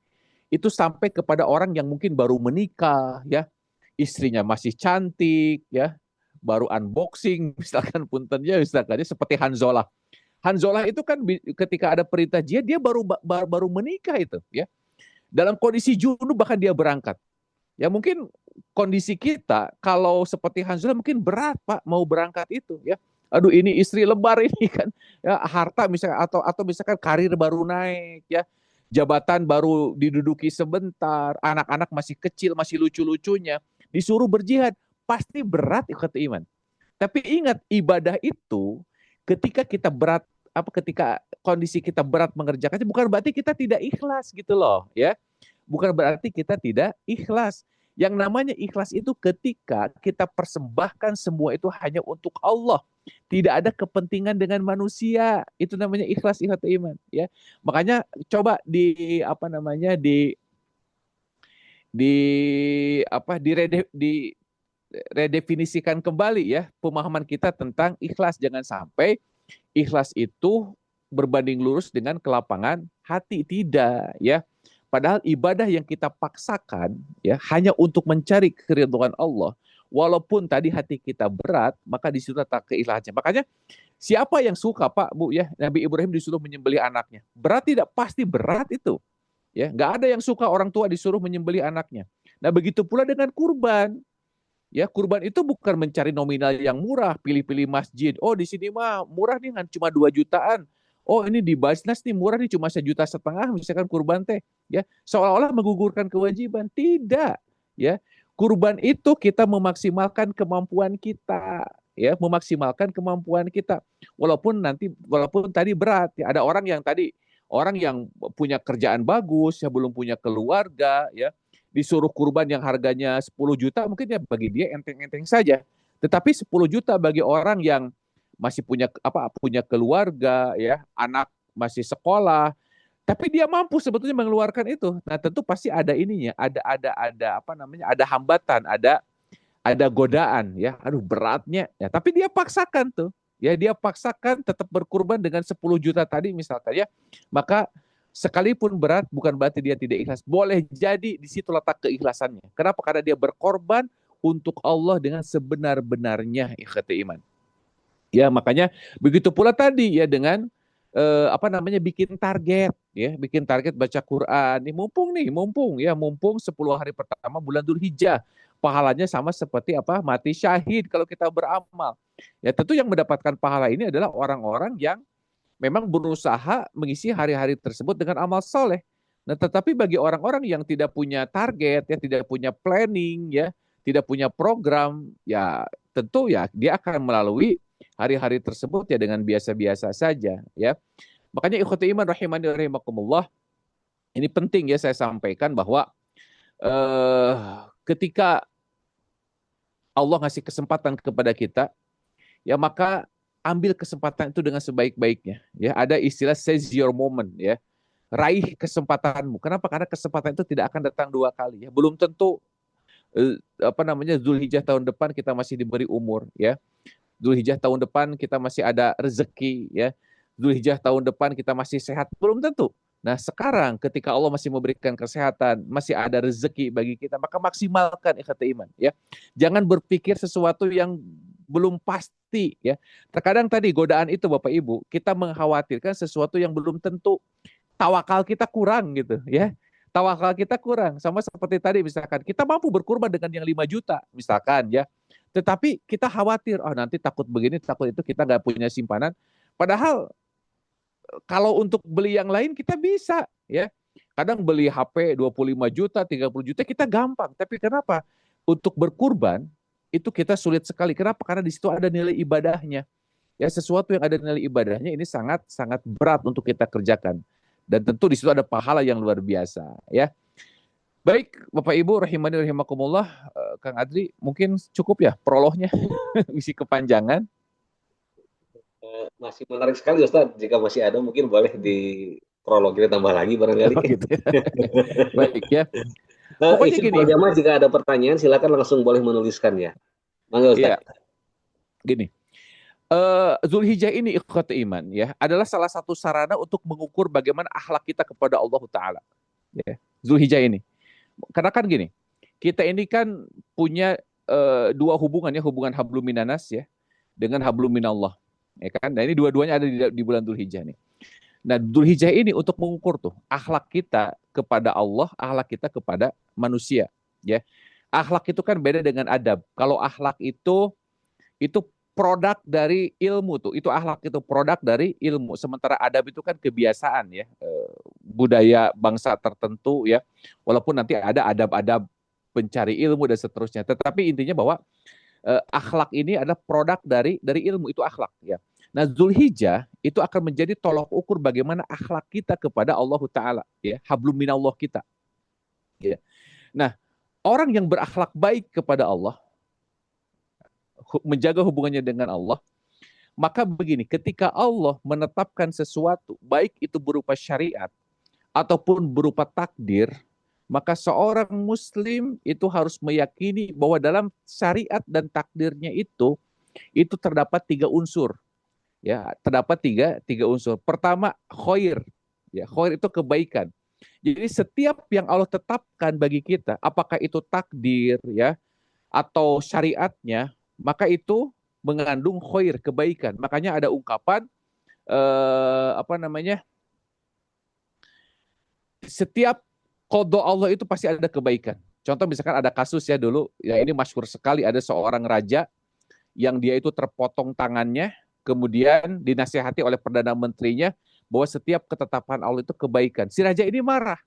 itu sampai kepada orang yang mungkin baru menikah, ya, istrinya masih cantik, ya, baru unboxing, misalkan puntennya, misalkan seperti Hanzalah. Hanzalah itu kan ketika ada perintah jihad dia baru menikah itu, ya. Dalam kondisi junub bahkan dia berangkat. Ya mungkin kondisi kita kalau seperti Hanzalah mungkin berat Pak mau berangkat itu, ya. Aduh ini istri lebar ini kan, ya, harta misalkan atau misalkan karir baru naik, ya. Jabatan baru diduduki sebentar, anak-anak masih kecil, masih lucu-lucunya, disuruh berjihad, pasti berat ikhwat iman. Tapi ingat, ibadah itu ketika kita berat, ketika kondisi kita berat mengerjakannya, bukan berarti kita tidak ikhlas gitu loh, ya. Bukan berarti kita tidak ikhlas. Yang namanya ikhlas itu ketika kita persembahkan semua itu hanya untuk Allah. Tidak ada kepentingan dengan manusia. Itu namanya ikhlas iman, ya. Makanya coba redefinisikan kembali ya pemahaman kita tentang ikhlas. Jangan sampai ikhlas itu berbanding lurus dengan kelapangan hati, tidak, ya. Padahal ibadah yang kita paksakan ya hanya untuk mencari keridhaan Allah, walaupun tadi hati kita berat, maka disitu tak keikhlasannya. Makanya siapa yang suka Pak Bu ya, Nabi Ibrahim disuruh menyembelih anaknya. Berat tidak? Pasti berat itu. Ya, nggak ada yang suka orang tua disuruh menyembelih anaknya. Nah, begitu pula dengan kurban. Ya, kurban itu bukan mencari nominal yang murah, pilih-pilih masjid. Oh, di sini mah murah nih kan cuma 2 jutaan. Oh, ini di Basnas nih murah nih cuma 1,5 juta misalkan kurban teh, ya. Seolah-olah menggugurkan kewajiban. Tidak, ya. Kurban itu kita memaksimalkan kemampuan kita, ya, memaksimalkan kemampuan kita. Walaupun tadi berat, ya. Ada orang yang punya kerjaan bagus, ya belum punya keluarga, ya. Disuruh kurban yang harganya 10 juta mungkin ya bagi dia enteng-enteng saja. Tetapi 10 juta bagi orang yang masih punya keluarga, ya, anak masih sekolah, Tapi dia mampu sebetulnya mengeluarkan itu. Nah, tentu pasti ada ininya, ada apa namanya? Ada hambatan, ada godaan ya. Aduh, beratnya ya. Tapi dia paksakan tuh. Ya, dia paksakan tetap berkurban dengan 10 juta tadi misalkan ya. Maka sekalipun berat bukan berarti dia tidak ikhlas. Boleh jadi di situ letak keikhlasannya. Kenapa? Karena dia berkorban untuk Allah dengan sebenar-benarnya ikhwati iman. Ya, makanya begitu pula tadi ya dengan apa namanya bikin target ya, bikin target baca Quran. Mumpung 10 hari pertama bulan Dzulhijjah. Pahalanya sama seperti apa? Mati syahid kalau kita beramal. Ya, tentu yang mendapatkan pahala ini adalah orang-orang yang memang berusaha mengisi hari-hari tersebut dengan amal soleh. Nah, tetapi bagi orang-orang yang tidak punya target, ya tidak punya planning, ya tidak punya program, ya tentu ya dia akan melalui hari-hari tersebut ya dengan biasa-biasa saja, ya. Makanya ikhwati iman rahimani rahimakumullah, ini penting ya saya sampaikan bahwa ketika Allah ngasih kesempatan kepada kita, ya maka ambil kesempatan itu dengan sebaik-baiknya. Ya, ada istilah seize your moment ya. Raih kesempatanmu. Kenapa? Karena kesempatan itu tidak akan datang dua kali ya. Belum tentu apa namanya Dzulhijjah tahun depan kita masih diberi umur ya. Dzulhijjah tahun depan kita masih ada rezeki ya. Dzulhijjah tahun depan kita masih sehat, belum tentu. Nah, sekarang ketika Allah masih memberikan kesehatan, masih ada rezeki bagi kita, maka maksimalkan ikhati iman ya. Jangan berpikir sesuatu yang belum pasti ya. Terkadang tadi godaan itu Bapak Ibu, kita mengkhawatirkan sesuatu yang belum tentu. Tawakal kita kurang gitu ya. Tawakal kita kurang. Sama seperti tadi misalkan kita mampu berkurban dengan yang 5 juta misalkan ya. Tetapi kita khawatir, oh nanti takut begini, takut itu, kita nggak punya simpanan. Padahal kalau untuk beli yang lain kita bisa ya. Kadang beli HP 25 juta, 30 juta kita gampang. Tapi kenapa? Untuk berkurban itu kita sulit sekali. Kenapa? Karena di situ ada nilai ibadahnya. Ya, sesuatu yang ada nilai ibadahnya ini sangat sangat berat untuk kita kerjakan. Dan tentu di situ ada pahala yang luar biasa ya. Baik, Bapak Ibu rahimani rahimakumullah, Kang Adri mungkin cukup ya prolognya. Isi kepanjangan. Masih menarik sekali Ustaz. Jika masih ada mungkin boleh di prolog kita tambah lagi barangkali. Oh, gitu ya. Baik ya. Nah, Pokoknya isi gini. jamaah jika ada pertanyaan silakan langsung boleh menuliskan ya. Mangga Ustaz. Iya. Gini. Dzulhijjah ini ikhwati iman ya adalah salah satu sarana untuk mengukur bagaimana akhlak kita kepada Allah Taala. Ya. Dzulhijjah ini. Karena kan gini, kita ini kan punya dua hubungan ya, hubungan hablum minanas ya dengan hablum minallah. Ya kan? Nah, ini dua-duanya ada di bulan Dzulhijjah nih. Nah, Dzulhijjah ini untuk mengukur tuh akhlak kita kepada Allah, akhlak kita kepada manusia, ya. Akhlak itu kan beda dengan adab. Kalau akhlak itu produk dari ilmu tuh. Itu akhlak itu produk dari ilmu. Sementara adab itu kan kebiasaan ya, budaya bangsa tertentu ya. Walaupun nanti ada adab-adab pencari ilmu dan seterusnya. Tetapi intinya bahwa akhlak ini adalah produk dari ilmu, itu akhlak ya. Nah, Dzulhijjah itu akan menjadi tolok ukur bagaimana akhlak kita kepada Allah Taala ya, hablum minallah kita. Ya. Nah, orang yang berakhlak baik kepada Allah, menjaga hubungannya dengan Allah, maka begini, ketika Allah menetapkan sesuatu, baik itu berupa syariat ataupun berupa takdir, maka seorang muslim itu harus meyakini bahwa dalam syariat dan takdirnya itu terdapat tiga unsur. Ya, terdapat tiga unsur. Pertama, khair. Ya, khair itu kebaikan. Jadi setiap yang Allah tetapkan bagi kita, apakah itu takdir ya atau syariatnya, maka itu mengandung khair, kebaikan. Makanya ada ungkapan apa namanya? Setiap qada Allah itu pasti ada kebaikan. Contoh misalkan ada kasus ya dulu, ya ini masyhur sekali, ada seorang raja yang dia itu terpotong tangannya, kemudian dinasihati oleh Perdana Menterinya bahwa setiap ketetapan Allah itu kebaikan. Si raja ini marah.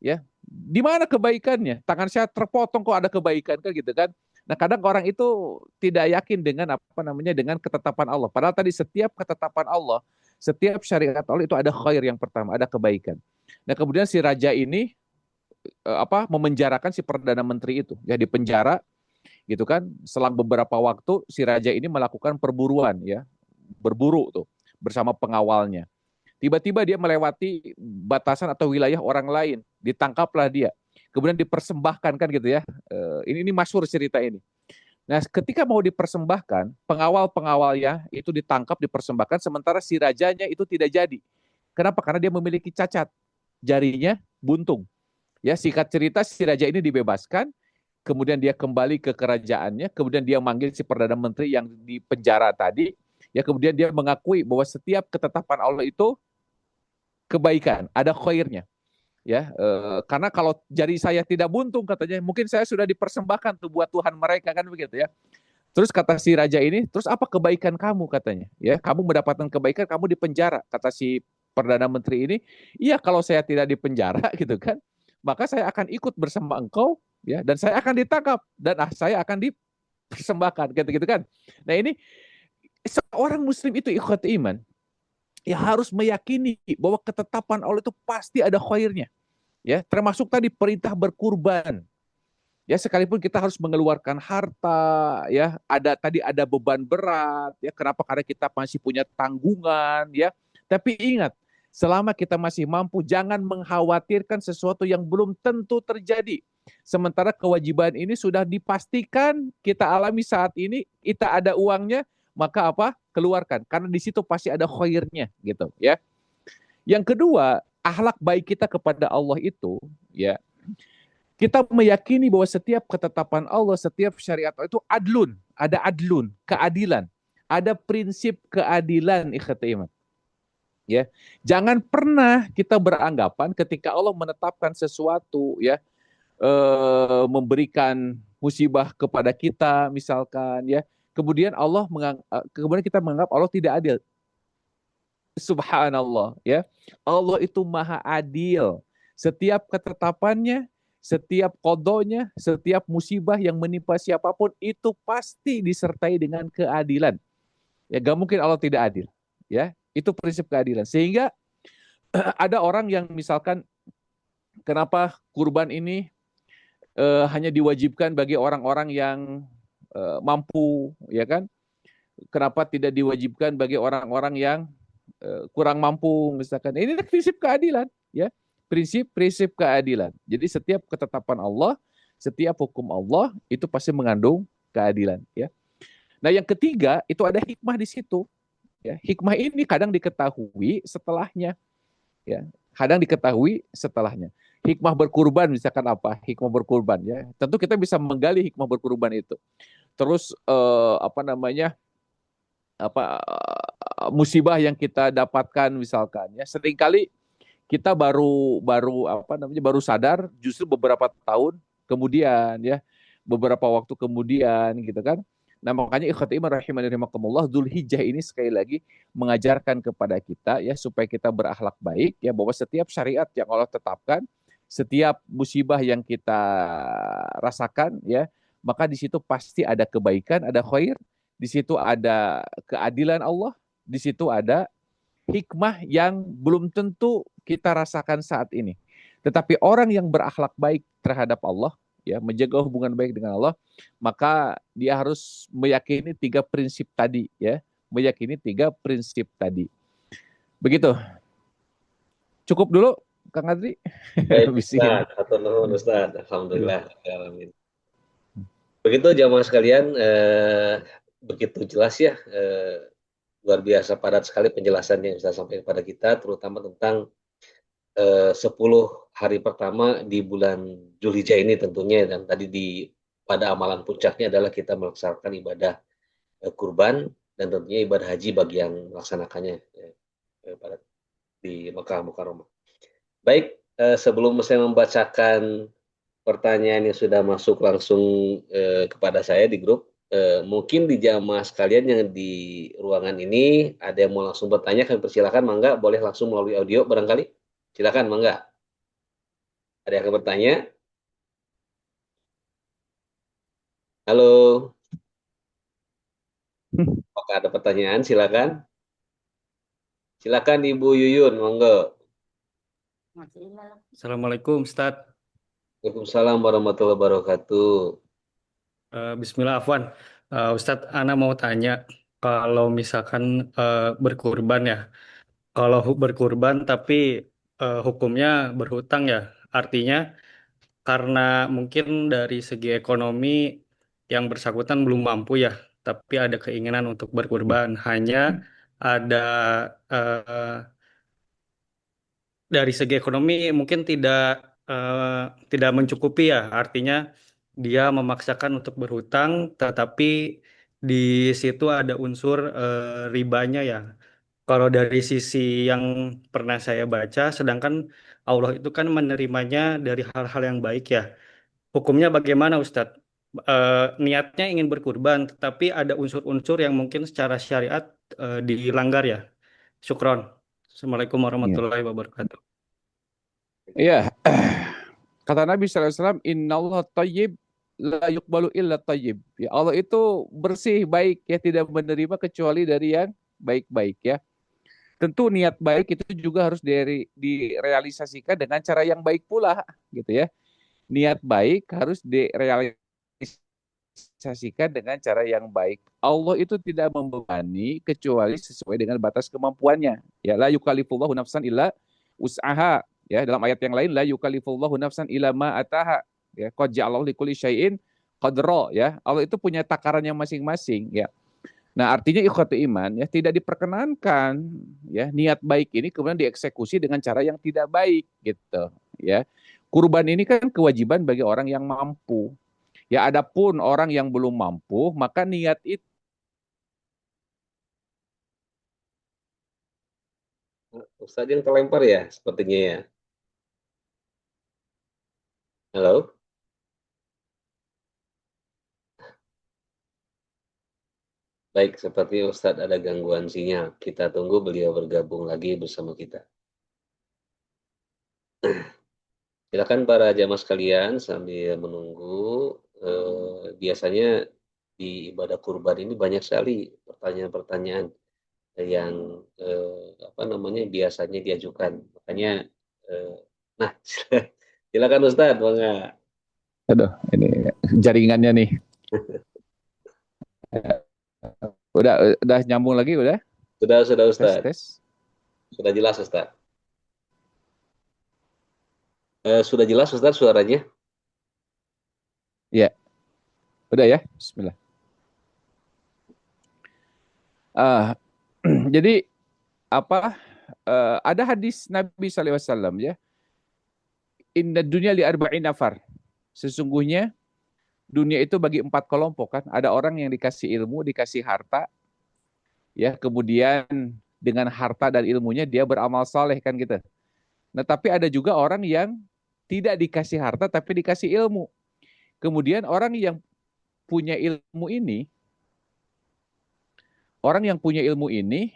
Ya, di mana kebaikannya? Tangan saya terpotong kok ada kebaikan kan gitu kan? Nah, kadang orang itu tidak yakin dengan apa namanya dengan ketetapan Allah. Padahal tadi setiap ketetapan Allah, setiap syariat Allah itu ada khair yang pertama, ada kebaikan. Nah, kemudian si raja ini memenjarakan si Perdana Menteri itu, ya dipenjara gitu kan. Selang beberapa waktu si raja ini melakukan perburuan ya, berburu tuh bersama pengawalnya. Tiba-tiba dia melewati batasan atau wilayah orang lain, ditangkaplah dia. Kemudian dipersembahkan kan gitu ya. Ini masyhur cerita ini. Nah, ketika mau dipersembahkan, pengawal-pengawalnya itu ditangkap, dipersembahkan, sementara si rajanya itu tidak jadi. Kenapa? Karena dia memiliki cacat, jarinya buntung. Ya, singkat cerita si raja ini dibebaskan, kemudian dia kembali ke kerajaannya, kemudian dia manggil si perdana menteri yang di penjara tadi, ya kemudian dia mengakui bahwa setiap ketetapan Allah itu kebaikan, ada khairnya. Ya, karena kalau jari saya tidak buntung katanya, mungkin saya sudah dipersembahkan tuh buat Tuhan mereka kan begitu ya. Terus kata si raja ini, terus apa kebaikan kamu katanya? Ya, kamu mendapatkan kebaikan, kamu di penjara. Kata si perdana menteri ini, iya kalau saya tidak di penjara gitu kan, maka saya akan ikut bersama engkau ya, dan saya akan ditangkap dan saya akan dipersembahkan gitu-gitu kan. Nah ini seorang muslim itu ikhwat iman ya harus meyakini bahwa ketetapan Allah itu pasti ada khairnya. Ya, termasuk tadi perintah berkurban. Ya, sekalipun kita harus mengeluarkan harta, ya, ada beban berat, ya, kenapa? Karena kita masih punya tanggungan, ya. Tapi ingat, selama kita masih mampu, jangan mengkhawatirkan sesuatu yang belum tentu terjadi. Sementara kewajiban ini sudah dipastikan kita alami saat ini, kita ada uangnya, maka apa? Keluarkan. Karena di situ pasti ada khairnya, gitu, ya. Yang kedua, akhlak baik kita kepada Allah itu, ya, kita meyakini bahwa setiap ketetapan Allah, setiap syariat itu adlun, keadilan. Ada prinsip keadilan ikhwati iman. Ya, jangan pernah kita beranggapan ketika Allah menetapkan sesuatu ya, memberikan musibah kepada kita misalkan ya, kemudian kita menganggap Allah tidak adil. Subhanallah ya. Allah itu maha adil. Setiap ketetapannya, setiap kodonya, setiap musibah yang menimpa siapapun itu pasti disertai dengan keadilan. Ya gak mungkin Allah tidak adil. Ya, itu prinsip keadilan. Sehingga ada orang yang misalkan kenapa kurban ini hanya diwajibkan bagi orang-orang yang mampu, ya kan? Kenapa tidak diwajibkan bagi orang-orang yang kurang mampu misalkan. Ini prinsip keadilan ya. Prinsip keadilan. Jadi setiap ketetapan Allah, setiap hukum Allah itu pasti mengandung keadilan ya. Nah, yang ketiga itu ada hikmah di situ ya. Hikmah ini kadang diketahui setelahnya ya. Kadang diketahui setelahnya. Hikmah berkurban misalkan apa? Hikmah berkurban ya. Tentu kita bisa menggali hikmah berkurban itu. Terus apa namanya? Musibah yang kita dapatkan misalkan ya, seringkali kita baru sadar justru beberapa tahun kemudian ya, beberapa waktu kemudian gitu kan. Nah, makanya ikhwati iman rahimani rahimakumullah, Dzulhijjah ini sekali lagi mengajarkan kepada kita ya supaya kita berakhlak baik ya, bahwa setiap syariat yang Allah tetapkan, setiap musibah yang kita rasakan ya, maka di situ pasti ada kebaikan, ada khair, di situ ada keadilan Allah, di situ ada hikmah yang belum tentu kita rasakan saat ini. Tetapi orang yang berakhlak baik terhadap Allah, ya, menjaga hubungan baik dengan Allah, maka dia harus meyakini tiga prinsip tadi, ya, meyakini tiga prinsip tadi. Begitu. Cukup dulu, Kang Adri. Baik, Ustaz. Atur nuhun, Ustaz. Alhamdulillah. Begitu jamaah sekalian, begitu jelas ya, luar biasa padat sekali penjelasan yang Ustaz sampaikan kepada kita, terutama tentang 10 hari pertama di bulan Dzulhijjah ini tentunya, dan tadi pada amalan puncaknya adalah kita melaksanakan ibadah kurban dan tentunya ibadah haji bagi yang melaksanakannya pada di Mekah Mukarramah. Baik, sebelum saya membacakan pertanyaan yang sudah masuk langsung kepada saya di grup, mungkin di jamaah sekalian yang di ruangan ini ada yang mau langsung bertanya, kami persilakan, mangga, boleh langsung melalui audio barangkali. Silakan, mangga. Ada yang akan bertanya? Halo. Apakah ada pertanyaan? Silakan. Silakan Ibu Yuyun, monggo. Assalamualaikum, Ustadz. Waalaikumsalam warahmatullahi wabarakatuh. Bismillah, Afwan. Ustadz, Ana mau tanya, kalau misalkan berkurban ya, Kalau berkurban tapi hukumnya berhutang ya. Artinya karena mungkin dari segi ekonomi yang bersangkutan belum mampu ya, tapi ada keinginan untuk berkurban. Hanya ada eh, dari segi ekonomi mungkin tidak mencukupi ya. Artinya dia memaksakan untuk berhutang, tetapi di situ ada unsur ribanya ya. Kalau dari sisi yang pernah saya baca, sedangkan Allah itu kan menerimanya dari hal-hal yang baik ya. Hukumnya bagaimana Ustadz? Niatnya ingin berkurban, tetapi ada unsur-unsur yang mungkin secara syariat dilanggar ya. Syukron. Assalamualaikum Iya. warahmatullahi wabarakatuh. Iya. Kata Nabi SAW, Inna Allah tayyib, la yukbalu illa tayyib. Ya, Allah itu bersih, baik, ya tidak menerima kecuali dari yang baik-baik ya. Tentu niat baik itu juga harus direalisasikan dengan cara yang baik pula, gitu ya. Niat baik harus direalisasikan dengan cara yang baik. Allah itu tidak membebani kecuali sesuai dengan batas kemampuannya. Ya, la yukallifullahu nafsan illa us'aha. Ya, dalam ayat yang lain la yukallifullahu nafsan illa ma ataha. Ya, qad ja'alallahu likulli syai'in qadra, ya. Allah itu punya takarannya masing-masing, ya. Nah, artinya ikhwatu iman ya tidak diperkenankan ya niat baik ini kemudian dieksekusi dengan cara yang tidak baik gitu ya. Kurban ini kan kewajiban bagi orang yang mampu. Ya adapun orang yang belum mampu, maka niat itu Ustadz yang terlempar ya, sepertinya ya. Halo? Baik, seperti Ustadz ada gangguan sinyal. Kita tunggu beliau bergabung lagi bersama kita. Silakan para jamaah sekalian sambil menunggu. Biasanya di ibadah kurban ini banyak sekali pertanyaan-pertanyaan yang apa namanya biasanya diajukan. Makanya, eh, nah silakan Ustadz, Bangga. aduh ini jaringannya nih. Udah nyambung lagi udah? Sudah Tes Ustadz. tes. Sudah jelas Ustadz. Sudah jelas Ustadz suaranya? Ya, udah ya. Bismillah. Ah, jadi apa ada hadis Nabi SAW ya. Inna dunya li arba'in nafar. Sesungguhnya dunia itu bagi 4 kelompok kan. Ada orang yang dikasih ilmu, dikasih harta, ya kemudian dengan harta dan ilmunya dia beramal saleh kan gitu. Nah tapi ada juga orang yang tidak dikasih harta tapi dikasih ilmu. Kemudian orang yang punya ilmu ini,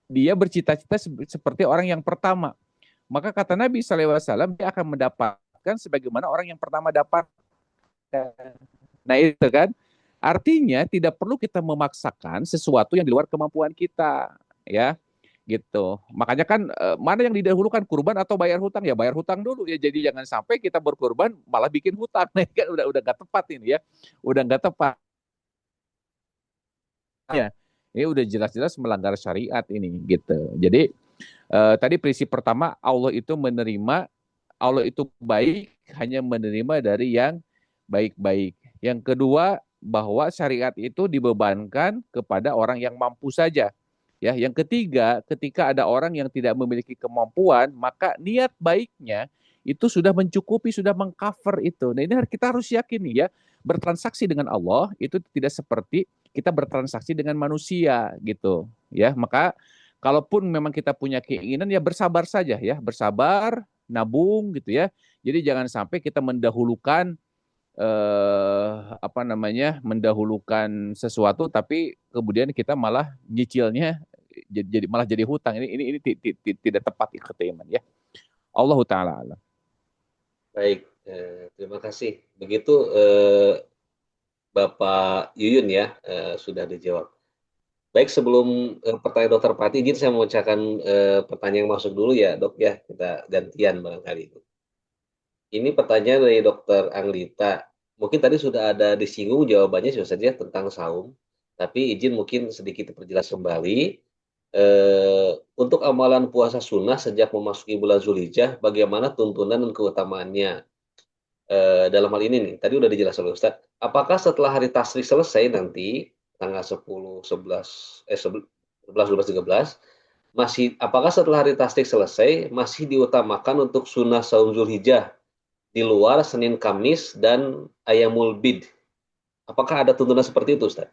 dia bercita-cita seperti orang yang pertama. Maka kata Nabi SAW, dia akan mendapatkan sebagaimana orang yang pertama dapat. Nah itu kan, artinya tidak perlu kita memaksakan sesuatu yang di luar kemampuan kita, ya gitu. Makanya kan mana yang didahulukan kurban atau bayar hutang ya bayar hutang dulu ya. Jadi jangan sampai kita berkurban malah bikin hutang, nah, kan udah nggak tepat ini ya, udah nggak tepat ya. Ini udah jelas-jelas melanggar syariat ini gitu. Jadi tadi prinsip pertama Allah itu baik hanya menerima dari yang baik-baik. Yang kedua, bahwa syariat itu dibebankan kepada orang yang mampu saja. Ya, yang ketiga, ketika ada orang yang tidak memiliki kemampuan, maka niat baiknya itu sudah mencukupi, sudah mengcover itu. Nah, ini kita harus yakin nih ya, bertransaksi dengan Allah itu tidak seperti kita bertransaksi dengan manusia gitu. Ya, maka kalaupun memang kita punya keinginan ya bersabar saja ya, bersabar, nabung gitu ya. Jadi jangan sampai kita mendahulukan mendahulukan sesuatu tapi kemudian kita malah nyicilnya jadi hutang. Ini tidak tepat ikhtiman ya. Allah taala alam. Baik, terima kasih. Begitu Bapak Yuyun ya, sudah dijawab. Baik, sebelum pertanyaan Dokter Pati, izin saya membacakan pertanyaan yang masuk dulu ya, Dok ya. Kita gantian barangkali itu. Ini pertanyaan dari Dokter Anglita. Mungkin tadi sudah ada disinggung jawabannya sudah saja tentang saum, tapi izin mungkin sedikit diperjelas kembali. Untuk amalan puasa sunnah sejak memasuki bulan Zulhijjah, bagaimana tuntunan dan keutamaannya? Dalam hal ini nih, tadi udah dijelaskan oleh Ustaz. Apakah setelah hari tasyrik selesai nanti tanggal 10, 11, 11, 12, 13, apakah setelah hari tasyrik selesai masih diutamakan untuk sunnah saum Zulhijjah di luar Senin Kamis dan Ayamul Bid? Apakah ada tuntunan seperti itu, Ustaz?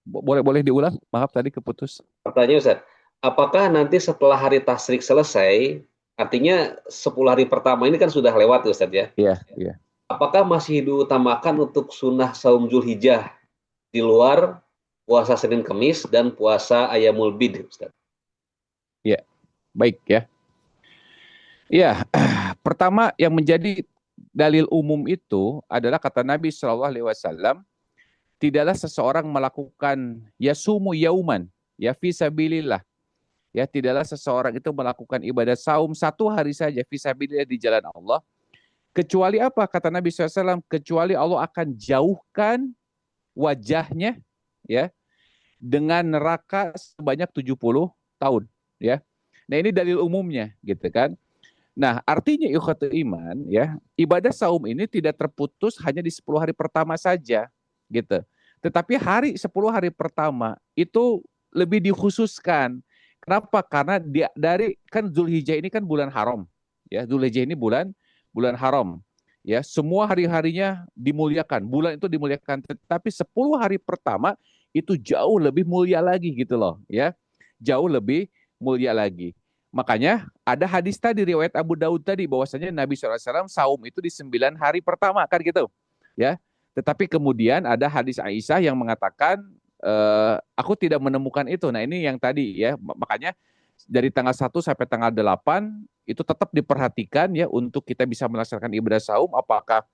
Boleh diulang? Maaf tadi keputus. Pertanyaan Ustaz, apakah nanti setelah hari tasyrik selesai, artinya 10 hari pertama ini kan sudah lewat ya Ustaz ya? Iya, iya. Apakah masih diutamakan untuk sunnah saum Zulhijjah di luar puasa Senin Kemis dan puasa Ayamul Bid, Ustaz? Iya, baik ya. Iya, pertama yang menjadi dalil umum itu adalah kata Nabi Shallallahu Alaihi Wasallam, tidaklah seseorang melakukan yasumu yauman, ya fisabilillah, ya tidaklah seseorang itu melakukan ibadah saum satu hari saja fisabilillah di jalan Allah, kecuali apa kata Nabi SAW, kecuali Allah akan jauhkan wajahnya ya dengan neraka sebanyak 70 tahun ya. Nah ini dalil umumnya gitu kan. Nah artinya ikhwatul iman ya, ibadah saum ini tidak terputus hanya di 10 hari pertama saja gitu. Tetapi 10 hari pertama itu lebih dikhususkan. Kenapa? Karena dari kan Zulhijjah ini kan bulan haram ya, Zulhijjah ini bulan haram ya, semua hari-harinya dimuliakan, bulan itu dimuliakan, tetapi 10 hari pertama itu jauh lebih mulia lagi gitu loh ya, jauh lebih mulia lagi. Makanya ada hadis tadi riwayat Abu Daud tadi bahwasanya Nabi SAW saum itu di 9 hari pertama kan gitu ya. Tetapi kemudian ada hadis Aisyah yang mengatakan aku tidak menemukan itu. Nah ini yang tadi ya, makanya dari tanggal 1 sampai tanggal 8 itu tetap diperhatikan ya untuk kita bisa melaksanakan ibadah saum, apakah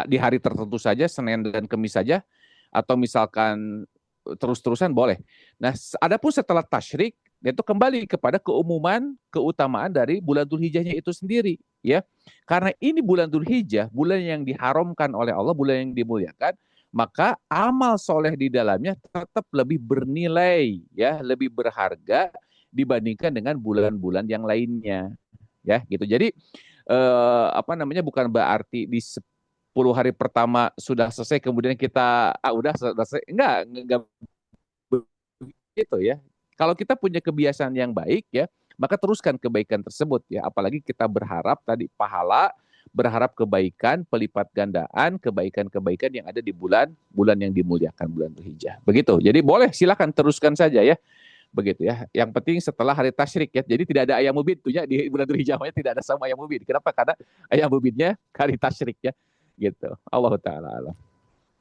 di hari tertentu saja, Senin dan Kamis saja, atau misalkan terus-terusan boleh. Nah, adapun setelah tasyrik, itu kembali kepada keutamaan dari bulan Dzulhijjahnya itu sendiri, ya. Karena ini bulan Dzulhijjah, bulan yang diharamkan oleh Allah, bulan yang dimuliakan, maka amal soleh di dalamnya tetap lebih bernilai, ya, lebih berharga dibandingkan dengan bulan-bulan yang lainnya, ya, gitu. Jadi bukan berarti di 10 hari pertama sudah selesai kemudian kita udah selesai, enggak begitu ya. Kalau kita punya kebiasaan yang baik ya, maka teruskan kebaikan tersebut ya, apalagi kita berharap tadi pahala, berharap kebaikan, pelipat gandaan kebaikan-kebaikan yang ada di bulan yang dimuliakan, bulan Dzulhijjah. Begitu. Jadi boleh silakan teruskan saja ya. Begitu ya. Yang penting setelah hari tasyrik ya. Jadi tidak ada ayam ubid tuh ya, di bulan Dzulhijjah tidak ada sama ayam ubid. Kenapa? Karena ayam ubidnya hari tasyrik ya. Gitu. Allah taala alam.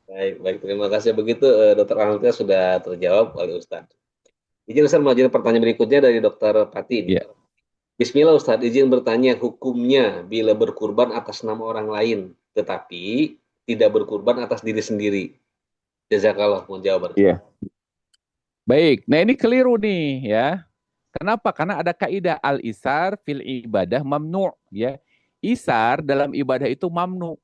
Baik, terima kasih. Begitu Dokter Ananta sudah terjawab oleh Ustaz. Izin Ustaz mengajukan pertanyaan berikutnya dari Dokter Patin. Ya. Bismillah Ustaz, izin bertanya hukumnya bila berkurban atas nama orang lain, tetapi tidak berkurban atas diri sendiri. Jazakallah, mohon jawaban. Iya. Baik, nah ini keliru nih ya. Kenapa? Karena ada kaidah al-isar fil ibadah mamnu ya. Isar dalam ibadah itu mamnu,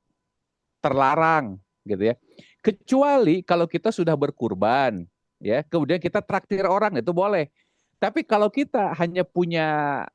terlarang gitu ya. Kecuali kalau kita sudah berkurban ya, kemudian kita traktir orang itu boleh. Tapi kalau kita hanya punya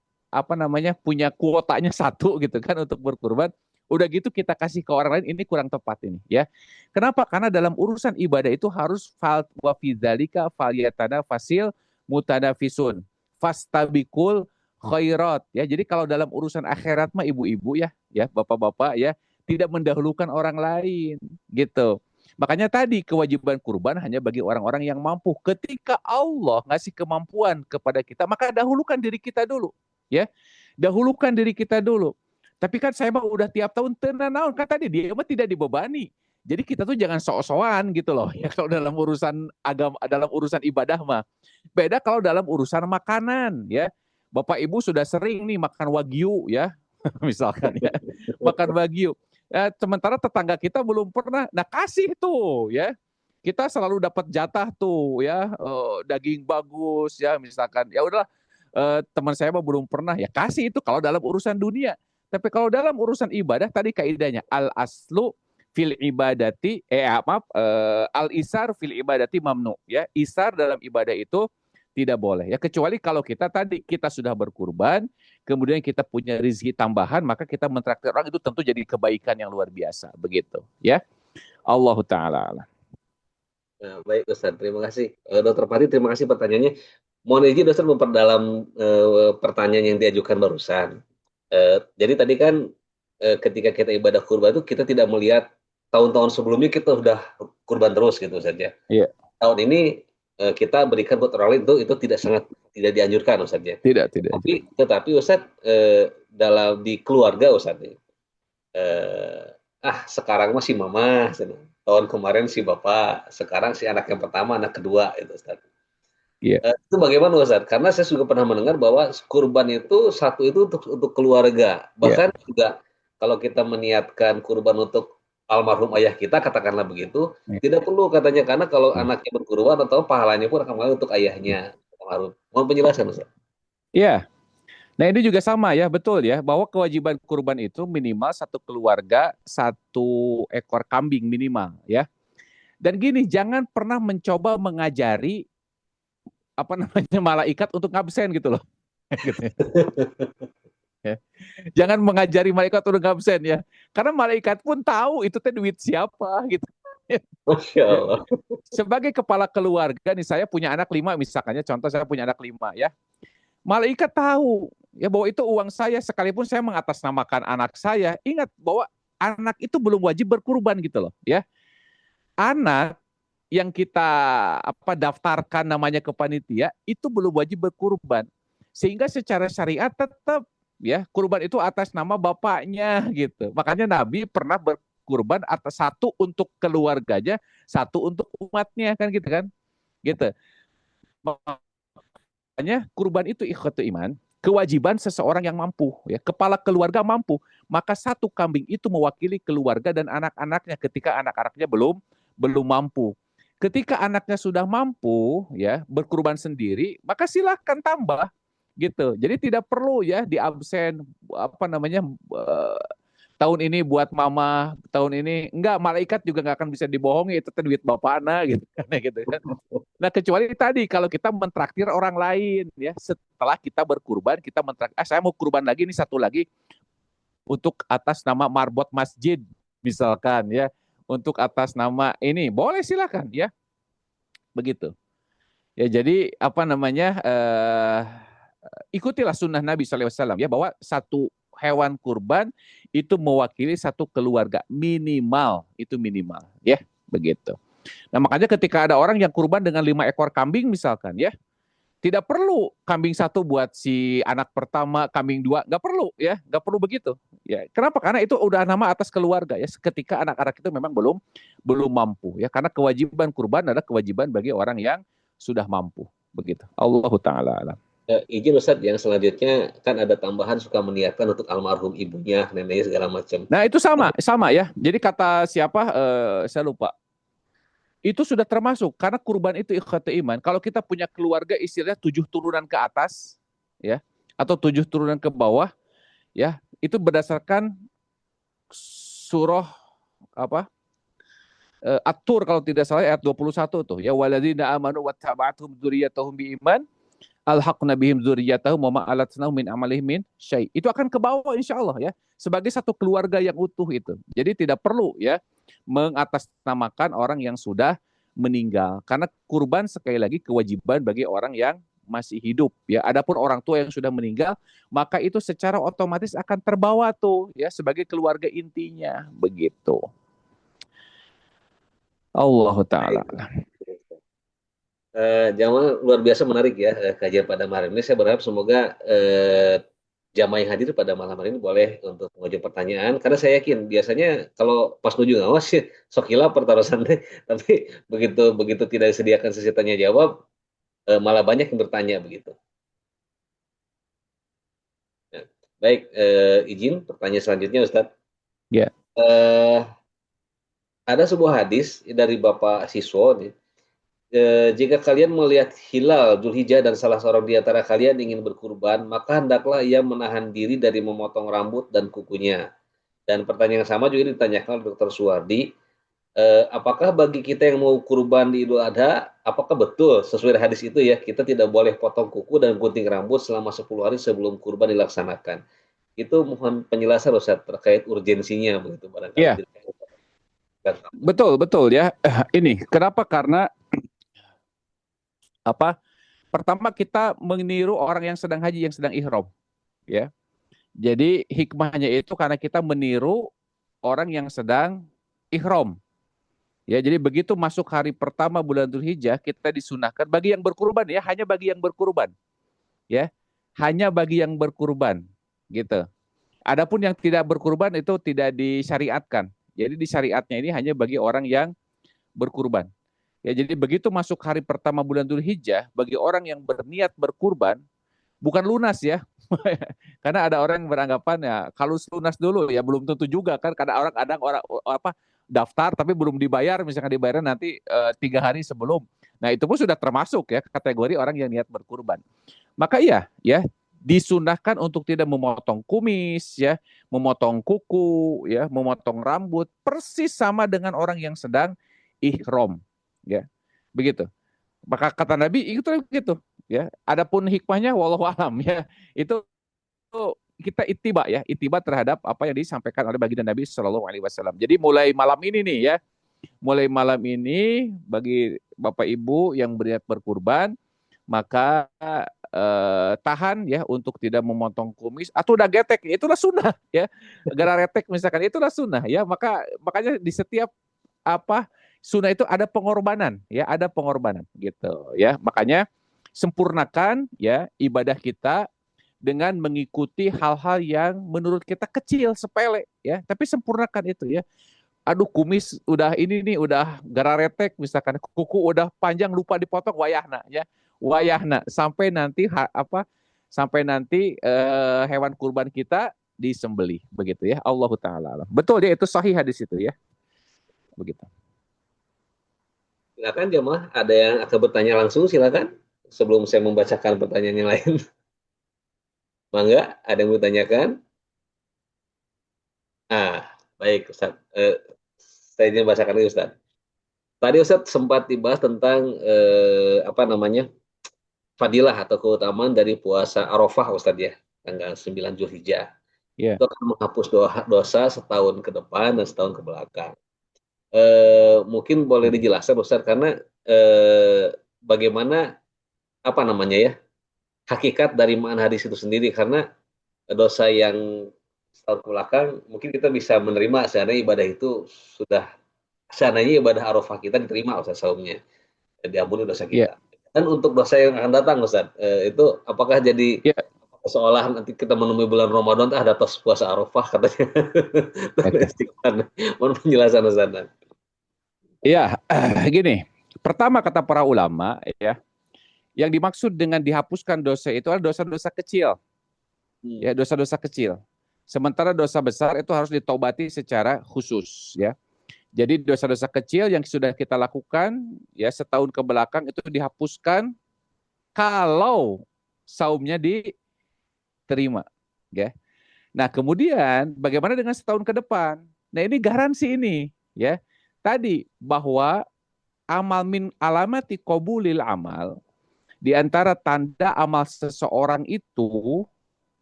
punya kuotanya satu gitu kan untuk berkurban, udah gitu kita kasih ke orang lain, ini kurang tepat ini ya. Kenapa? Karena dalam urusan ibadah itu harus fal wa fi dzalika falyatana fasil mutanafisun fastabikul khairat ya. Jadi kalau dalam urusan akhirat mah ibu-ibu ya bapak-bapak ya tidak mendahulukan orang lain gitu. Makanya tadi kewajiban kurban hanya bagi orang-orang yang mampu. Ketika Allah ngasih kemampuan kepada kita, maka dahulukan diri kita dulu, ya. Dahulukan diri kita dulu. Tapi kan saya mah udah tiap tahun tenanaun kan tadi dia mah tidak dibebani. Jadi kita tuh jangan sok-sokan gitu loh. Ya kalau dalam urusan agama, dalam urusan ibadah mah. Beda kalau dalam urusan makanan, ya. Bapak Ibu sudah sering nih makan wagyu ya, misalkan ya. Makan wagyu. Ya, sementara tetangga kita belum pernah. Nah kasih tuh ya. Kita selalu dapat jatah tuh ya, daging bagus ya misalkan. Ya udahlah, teman saya mah belum pernah, ya kasih itu kalau dalam urusan dunia. Tapi kalau dalam urusan ibadah tadi kaidahnya al aslu fil ibadati al isar fil ibadati mamnu, ya. Isar dalam ibadah itu tidak boleh, ya, kecuali kalau kita tadi kita sudah berkurban, kemudian kita punya rezeki tambahan, maka kita mentraktir orang, itu tentu jadi kebaikan yang luar biasa, begitu, ya. Allahu taala alam. Nah, baik Ustaz, terima kasih. Dr. Fahri, terima kasih pertanyaannya. Mohon izin Ustaz memperdalam pertanyaan yang diajukan barusan. Jadi tadi kan ketika kita ibadah kurban itu kita tidak melihat tahun-tahun sebelumnya kita sudah kurban terus gitu saja. Iya. Tahun ini kita berikan buat orang lain itu tidak dianjurkan Ustaz ya. Tidak. Tetapi Ustaz dalam di keluarga Ustaz sekarang masih mama, tahun kemarin si bapak, sekarang si anak yang pertama, anak kedua itu Ustaz. Iya. Itu bagaimana Ustaz? Karena saya juga pernah mendengar bahwa kurban itu satu itu untuk keluarga. Bahkan juga kalau kita meniatkan kurban untuk almarhum ayah kita, katakanlah begitu, tidak perlu katanya, karena kalau anaknya berkurban atau pahalanya pun akan mengalir untuk ayahnya almarhum. Mohon penjelasan Ustaz. Iya. Nah ini juga sama ya, betul ya, bahwa kewajiban kurban itu minimal satu keluarga 1 ekor kambing minimal ya. Dan gini, jangan pernah mencoba mengajari malaikat untuk ngabsen gitu loh. Ya. Jangan mengajari malaikat untuk ngabsen ya, karena malaikat pun tahu itu teh duit siapa gitu. Masya Allah. Sebagai kepala keluarga nih, saya punya anak 5 misalkannya, contoh saya punya anak 5 ya. Malaikat tahu ya bahwa itu uang saya, sekalipun saya mengatasnamakan anak saya, ingat bahwa anak itu belum wajib berkurban gitu loh ya. Anak yang kita daftarkan namanya ke panitia itu belum wajib berkurban. Sehingga secara syariat tetap ya kurban itu atas nama bapaknya gitu. Makanya Nabi pernah berkurban atas 1 untuk keluarganya, 1 untuk umatnya kan gitu kan. Gitu. Makanya kurban itu ikhwatu iman, kewajiban seseorang yang mampu ya, kepala keluarga mampu, maka 1 kambing itu mewakili keluarga dan anak-anaknya ketika anak-anaknya belum mampu. Ketika anaknya sudah mampu ya berkurban sendiri, maka silahkan tambah gitu. Jadi tidak perlu ya diabsen tahun ini buat mama, tahun ini enggak, malaikat juga nggak akan bisa dibohongi, itu duit bapak anak gitu kan. Nah kecuali tadi kalau kita mentraktir orang lain ya, setelah kita berkurban kita mentraktir, saya mau kurban lagi nih 1 lagi untuk atas nama marbot masjid misalkan ya, untuk atas nama ini boleh silakan ya, begitu ya. Jadi ikutilah sunnah Nabi SAW ya, bahwa 1 hewan kurban itu mewakili 1 keluarga minimal ya, begitu. Nah makanya ketika ada orang yang kurban dengan 5 ekor kambing misalkan ya, tidak perlu kambing 1 buat si anak pertama, kambing 2, nggak perlu begitu ya. Kenapa? Karena itu udah nama atas keluarga ya, ketika anak-anak itu memang belum mampu ya, karena kewajiban kurban adalah kewajiban bagi orang yang sudah mampu, begitu. Allahu taala alam. Izin Ustadz, yang selanjutnya kan ada tambahan suka meniatkan untuk almarhum ibunya, neneknya segala macam. Nah itu sama ya. Jadi kata siapa, saya lupa. Itu sudah termasuk, karena kurban itu ikhwatu iman. Kalau kita punya keluarga istilahnya 7 turunan ke atas ya, atau 7 turunan ke bawah ya, itu berdasarkan surah At-Tur kalau tidak salah ayat 21 tuh ya, waladzina amanu wattaba'athum dzurriyyatuhum biiman alhaqna bihim dzurriyyatahum wa ma alatnahum min amalihim min syai'. Itu akan ke bawah insyaallah ya, sebagai 1 keluarga yang utuh itu. Jadi tidak perlu ya mengatasnamakan orang yang sudah meninggal, karena kurban sekali lagi kewajiban bagi orang yang masih hidup ya. Adapun orang tua yang sudah meninggal, maka itu secara otomatis akan terbawa tuh ya sebagai keluarga intinya, begitu. Allahu taala. Jamaah luar biasa menarik ya kajian pada malam ini. Saya berharap semoga jamaah yang hadir pada malam hari ini boleh untuk mengajukan pertanyaan, karena saya yakin biasanya kalau pas nuju ngawas sih sokila pertarusan deh, tapi begitu tidak disediakan sesi tanya jawab malah banyak yang bertanya begitu. Nah, baik, izin pertanyaan selanjutnya Ustadz. Ya. Ada sebuah hadis dari Bapak Siswo nih. Jika kalian melihat hilal Dzulhijjah dan salah seorang di antara kalian ingin berkurban, maka hendaklah ia menahan diri dari memotong rambut dan kukunya. Dan pertanyaan yang sama juga ditanyakan oleh Dr. Suwardi, apakah bagi kita yang mau kurban di Idul Adha, apakah betul sesuai hadis itu ya, kita tidak boleh potong kuku dan gunting rambut selama 10 hari sebelum kurban dilaksanakan? Itu mohon penjelasan Ustaz terkait urgensinya begitu barangkali Iya, dilakukan. betul ya. Ini kenapa? Karena apa? Pertama kita meniru orang yang sedang haji, yang sedang ihram, ya. Jadi hikmahnya itu karena kita meniru orang yang sedang ihram. Ya, jadi begitu masuk hari pertama bulan Dzulhijjah, kita disunahkan bagi yang berkurban ya, hanya bagi yang berkurban, ya. Hanya bagi yang berkurban, gitu. Adapun yang tidak berkurban itu tidak disyariatkan. Jadi di syariatnya ini hanya bagi orang yang berkurban. Ya, jadi begitu masuk hari pertama bulan Dzulhijjah, bagi orang yang berniat berkurban, bukan lunas ya. Karena ada orang yang beranggapan ya kalau lunas dulu ya belum tentu juga kan. Karena orang kadang orang apa daftar tapi belum dibayar, misalkan dibayar nanti 3 hari sebelum. Nah itu pun sudah termasuk ya kategori orang yang niat berkurban. Maka iya ya disunahkan untuk tidak memotong kumis ya, memotong kuku ya, memotong rambut persis sama dengan orang yang sedang ihram ya. Begitu. Maka kata Nabi itu gitu ya. Adapun hikmahnya wallahu alam ya. Itu kita itiba terhadap apa yang disampaikan oleh baginda Nabi Shallallahu Alaihi Wasallam. Jadi mulai malam ini nih ya, mulai malam ini bagi bapak ibu yang berniat berkurban, maka tahan ya untuk tidak memotong kumis atau udah getek, itulah sunnah ya. Gara retek misalkan itulah sunnah ya. Makanya di setiap apa sunnah itu ada pengorbanan ya, ada pengorbanan gitu ya. Makanya sempurnakan ya ibadah kita dengan mengikuti hal-hal yang menurut kita kecil, sepele ya, tapi sempurnakan itu ya. Aduh kumis udah ini nih udah gararetek misalkan, kuku udah panjang lupa dipotong, wayahna ya. Wayahna sampai nanti sampai nanti hewan kurban kita disembelih begitu ya. Allahu taala. Betul ya, itu sahih hadis itu ya. Begitu. Silakan jemaah, ada yang akan bertanya langsung silakan sebelum saya membacakan pertanyaan yang lain. Mangga, ada yang bertanyakan? Baik Ustaz. Saya ingin bacakan lagi Ustaz. Tadi Ustaz sempat dibahas tentang fadilah atau keutamaan dari puasa Arafah Ustaz ya, tanggal 9 Zulhijjah. Ya. Itu akan menghapus dosa setahun ke depan dan setahun ke belakang. Mungkin boleh dijelaskan Ustaz karena bagaimana hakikat dari makna hadis itu sendiri, karena dosa yang setahun ke belakang mungkin kita bisa menerima seandainya ibadah itu seandainya ibadah Arafah kita diterima Ustaz saumnya, diampuni dosa Ya. kita. Dan untuk dosa yang akan datang Ustaz, itu apakah jadi Ya. seolah nanti kita menemui bulan Ramadan ada tos puasa Arafah katanya. Mohon penjelasan Ustaz. Iya, gini. Pertama kata para ulama ya, yang dimaksud dengan dihapuskan dosa itu adalah dosa-dosa kecil. Ya, dosa-dosa kecil. Sementara dosa besar itu harus ditobati secara khusus ya. Jadi dosa-dosa kecil yang sudah kita lakukan ya setahun ke belakang itu dihapuskan kalau saumnya diterima ya. Nah, kemudian bagaimana dengan setahun ke depan? Nah, ini garansi ini ya. Tadi bahwa amal min alamati qabulil amal, di antara tanda amal seseorang itu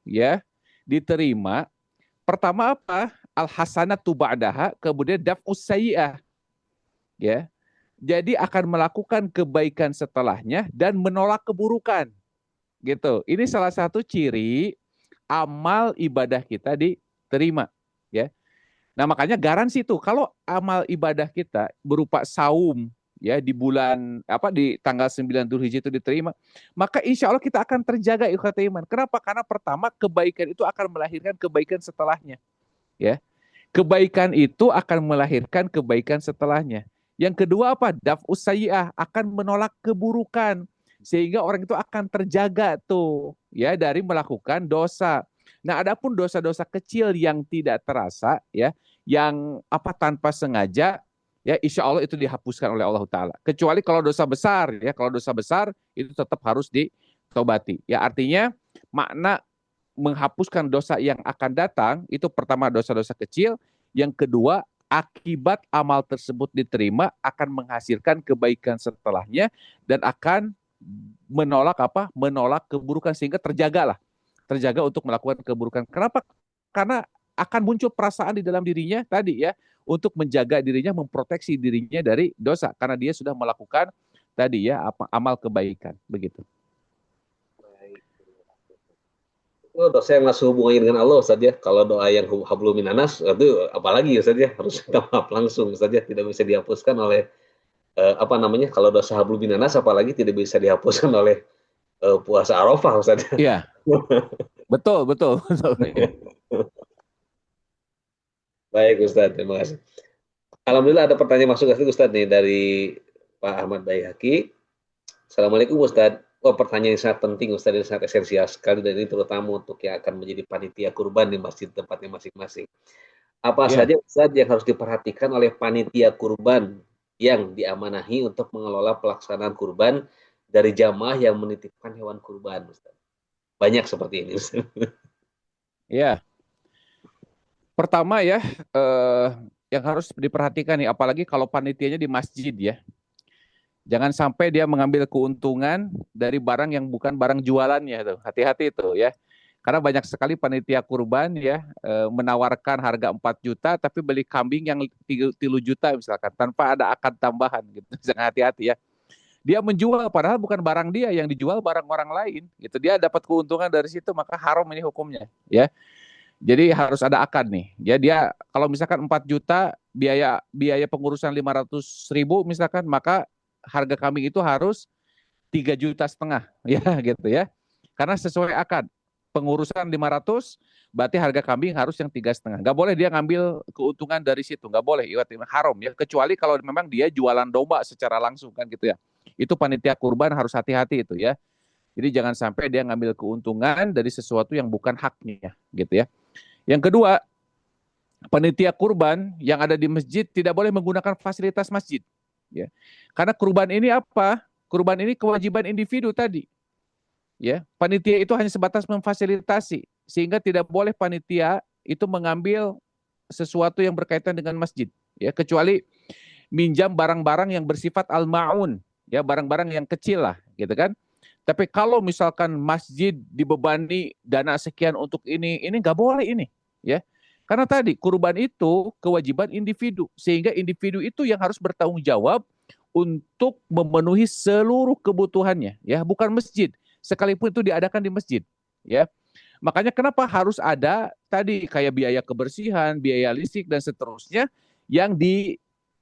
ya diterima, pertama apa? Al hasanatu ba'daha, kemudian daf'us sayyi'ah. Ya. Jadi akan melakukan kebaikan setelahnya dan menolak keburukan. Gitu. Ini salah satu ciri amal ibadah kita diterima, ya. Nah, makanya garansi itu kalau amal ibadah kita berupa saum ya di bulan di tanggal 9 Dzulhijjah itu diterima, maka insya Allah kita akan terjaga ikhwatul iman. Kenapa? Karena pertama kebaikan itu akan melahirkan kebaikan setelahnya. Ya. Kebaikan itu akan melahirkan kebaikan setelahnya. Yang kedua apa? Daf'us sayyi'ah, akan menolak keburukan. Sehingga orang itu akan terjaga tuh ya dari melakukan dosa. Nah, adapun dosa-dosa kecil yang tidak terasa ya, yang tanpa sengaja ya insya Allah itu dihapuskan oleh Allah Ta'ala. Kecuali kalau dosa besar ya, kalau dosa besar itu tetap harus ditobati. Ya artinya makna menghapuskan dosa yang akan datang, itu pertama dosa-dosa kecil, yang kedua akibat amal tersebut diterima akan menghasilkan kebaikan setelahnya dan akan menolak apa? Menolak keburukan sehingga terjaga untuk melakukan keburukan. Kenapa? Karena akan muncul perasaan di dalam dirinya tadi ya, untuk menjaga dirinya, memproteksi dirinya dari dosa karena dia sudah melakukan tadi ya amal kebaikan begitu. Oh, dosa yang langsung hubungannya dengan Allah Ustaz ya. Kalau doa yang hablum minanas itu apalagi Ustaz ya, harus minta maaf langsung Ustaz ya, tidak bisa dihapuskan oleh apa namanya? Kalau dosa hablum minanas apalagi tidak bisa dihapuskan oleh puasa Arafah Ustaz ya. Iya. Betul. Baik Ustaz, terima kasih. Alhamdulillah ada pertanyaan masuk Ustaz nih dari Pak Ahmad Baihaqi. Assalamualaikum Ustaz. Oh, pertanyaan yang sangat penting Ustaz, dan sangat esensial sekali, dan ini terutama untuk yang akan menjadi panitia kurban di masjid tempatnya masing-masing. Apa saja Ustaz yang harus diperhatikan oleh panitia kurban yang diamanahi untuk mengelola pelaksanaan kurban dari jamaah yang menitipkan hewan kurban Ustaz? Banyak seperti ini Ustaz. Ya. Pertama ya, yang harus diperhatikan nih, apalagi kalau panitianya di masjid ya. Jangan sampai dia mengambil keuntungan dari barang yang bukan barang jualannya tuh. Hati-hati itu ya. Karena banyak sekali panitia kurban ya menawarkan harga 4 juta tapi beli kambing yang 3 juta misalkan tanpa ada akad tambahan gitu. Jangan hati-hati ya. Dia menjual padahal bukan barang dia, yang dijual barang orang lain gitu. Dia dapat keuntungan dari situ, maka haram ini hukumnya ya. Jadi harus ada akad nih. Ya dia kalau misalkan 4 juta biaya pengurusan 500.000 misalkan, maka harga kambing itu harus 3,5 juta ya gitu ya. Karena sesuai akad pengurusan 500 berarti harga kambing harus yang 3,5. Nggak boleh dia ngambil keuntungan dari situ, nggak boleh, haram ya. Kecuali kalau memang dia jualan domba secara langsung kan gitu ya. Itu panitia kurban harus hati-hati itu ya. Jadi jangan sampai dia ngambil keuntungan dari sesuatu yang bukan haknya gitu ya. Yang kedua, panitia kurban yang ada di masjid tidak boleh menggunakan fasilitas masjid. Ya. Karena kurban ini apa? Kurban ini kewajiban individu tadi. Ya, panitia itu hanya sebatas memfasilitasi, sehingga tidak boleh panitia itu mengambil sesuatu yang berkaitan dengan masjid. Ya, kecuali minjam barang-barang yang bersifat al-ma'un, ya barang-barang yang kecil lah, gitu kan. Tapi kalau misalkan masjid dibebani dana sekian untuk ini nggak boleh ini, ya. Karena tadi kurban itu kewajiban individu, sehingga individu itu yang harus bertanggung jawab untuk memenuhi seluruh kebutuhannya, ya, bukan masjid. Sekalipun itu diadakan di masjid, ya. Makanya kenapa harus ada tadi kayak biaya kebersihan, biaya listrik dan seterusnya yang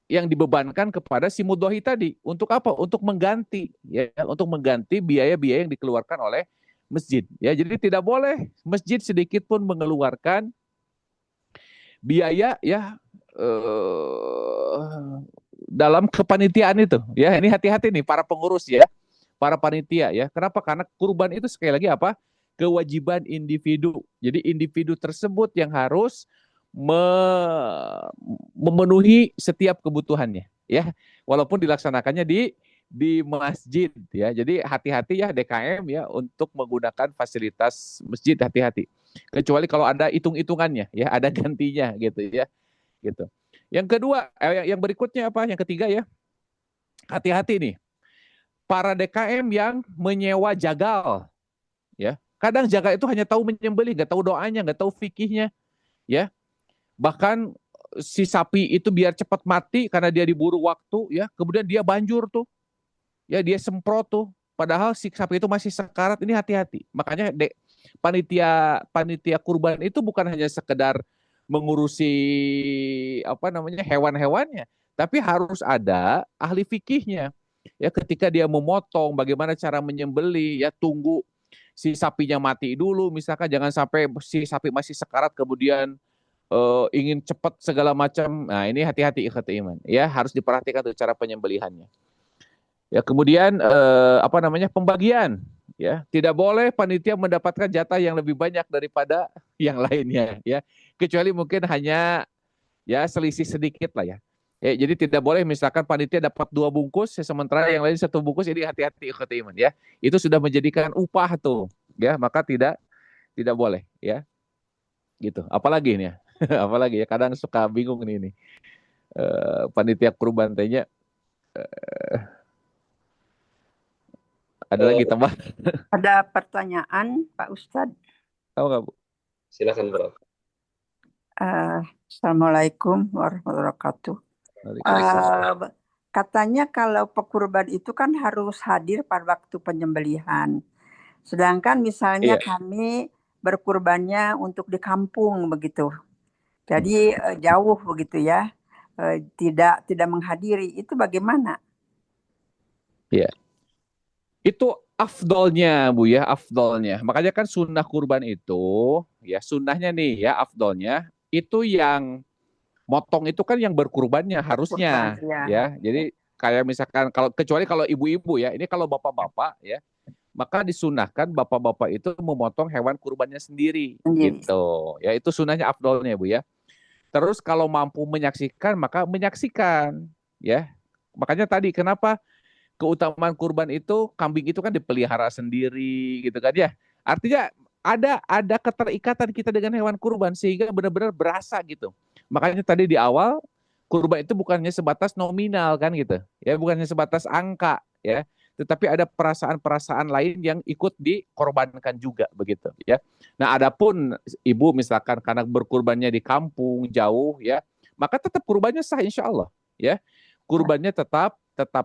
dibebankan kepada si mudhohi tadi. Untuk apa? Untuk mengganti, ya, untuk mengganti biaya-biaya yang dikeluarkan oleh masjid. Ya, jadi tidak boleh masjid sedikit pun mengeluarkan biaya ya dalam kepanitiaan itu. Ya, ini hati-hati nih para pengurus ya, para panitia ya. Kenapa? Karena kurban itu sekali lagi apa? Kewajiban individu. Jadi individu tersebut yang harus memenuhi setiap kebutuhannya ya, walaupun dilaksanakannya di masjid ya. Jadi hati-hati ya DKM ya untuk menggunakan fasilitas masjid, hati-hati. Kecuali kalau ada hitung-hitungannya ya, ada gantinya gitu ya. Gitu. Yang kedua, yang berikutnya apa? Yang ketiga ya. Hati-hati nih. Para DKM yang menyewa jagal ya. Kadang jagal itu hanya tahu menyembelih, nggak tahu doanya, nggak tahu fikihnya ya. Bahkan si sapi itu biar cepat mati karena dia diburu waktu ya, kemudian dia banjur tuh. Ya dia semprot tuh. Padahal si sapi itu masih sekarat. Ini hati-hati. Makanya panitia kurban itu bukan hanya sekedar mengurusi apa namanya hewan-hewannya, tapi harus ada ahli fikihnya. Ya ketika dia memotong, bagaimana cara menyembelih, ya tunggu si sapinya mati dulu, misalkan jangan sampai si sapi masih sekarat kemudian ingin cepat segala macam. Nah ini hati-hati ikhwati iman. Ya harus diperhatikan tuh cara penyembelihannya. Ya kemudian apa namanya pembagian. Ya tidak boleh panitia mendapatkan jatah yang lebih banyak daripada yang lainnya. Ya kecuali mungkin hanya ya selisih sedikit lah ya. Jadi tidak boleh misalkan panitia dapat 2 bungkus, sementara yang lain 1 bungkus. Jadi hati-hati ikhwati iman ya. Itu sudah menjadikan upah tuh. Ya maka tidak tidak boleh ya. Gitu. Apalagi nih ya. Apalagi ya, kadang suka bingung nih ini. Panitia kurban tehnya ada Eh, lagi tambah. Ada pertanyaan, Pak Ustadz. Tahu nggak Bu? silakan bro. Assalamualaikum warahmatullahi wabarakatuh. Waalaikumsalam. Katanya kalau pekurban itu kan harus hadir pada waktu penyembelihan. Sedangkan misalnya Iya. kami berkurbannya untuk di kampung begitu. Jadi jauh begitu ya. Tidak menghadiri. Itu bagaimana? Iya. Itu afdolnya Bu ya, afdolnya. Makanya kan sunnah kurban itu, ya sunnahnya nih ya, afdolnya itu yang motong itu kan yang berkurbannya harusnya Kurban, ya. ya. Jadi kayak misalkan kalau kecuali kalau ibu-ibu ya, ini kalau bapak-bapak ya, maka disunahkan bapak-bapak itu memotong hewan kurbannya sendiri Sendiri. gitu. Ya itu sunnahnya afdolnya Bu ya. Terus kalau mampu menyaksikan maka menyaksikan ya. Makanya tadi kenapa keutamaan kurban itu kambing itu kan dipelihara sendiri gitu kan ya. Artinya ada keterikatan kita dengan hewan kurban sehingga benar-benar berasa gitu. Makanya tadi di awal kurban itu bukannya sebatas nominal kan gitu. Ya bukannya sebatas angka ya, tetapi ada perasaan-perasaan lain yang ikut dikorbankan juga begitu ya. Nah, adapun ibu misalkan karena berkurbannya di kampung jauh ya, maka tetap kurbannya sah insya Allah ya. Kurbannya tetap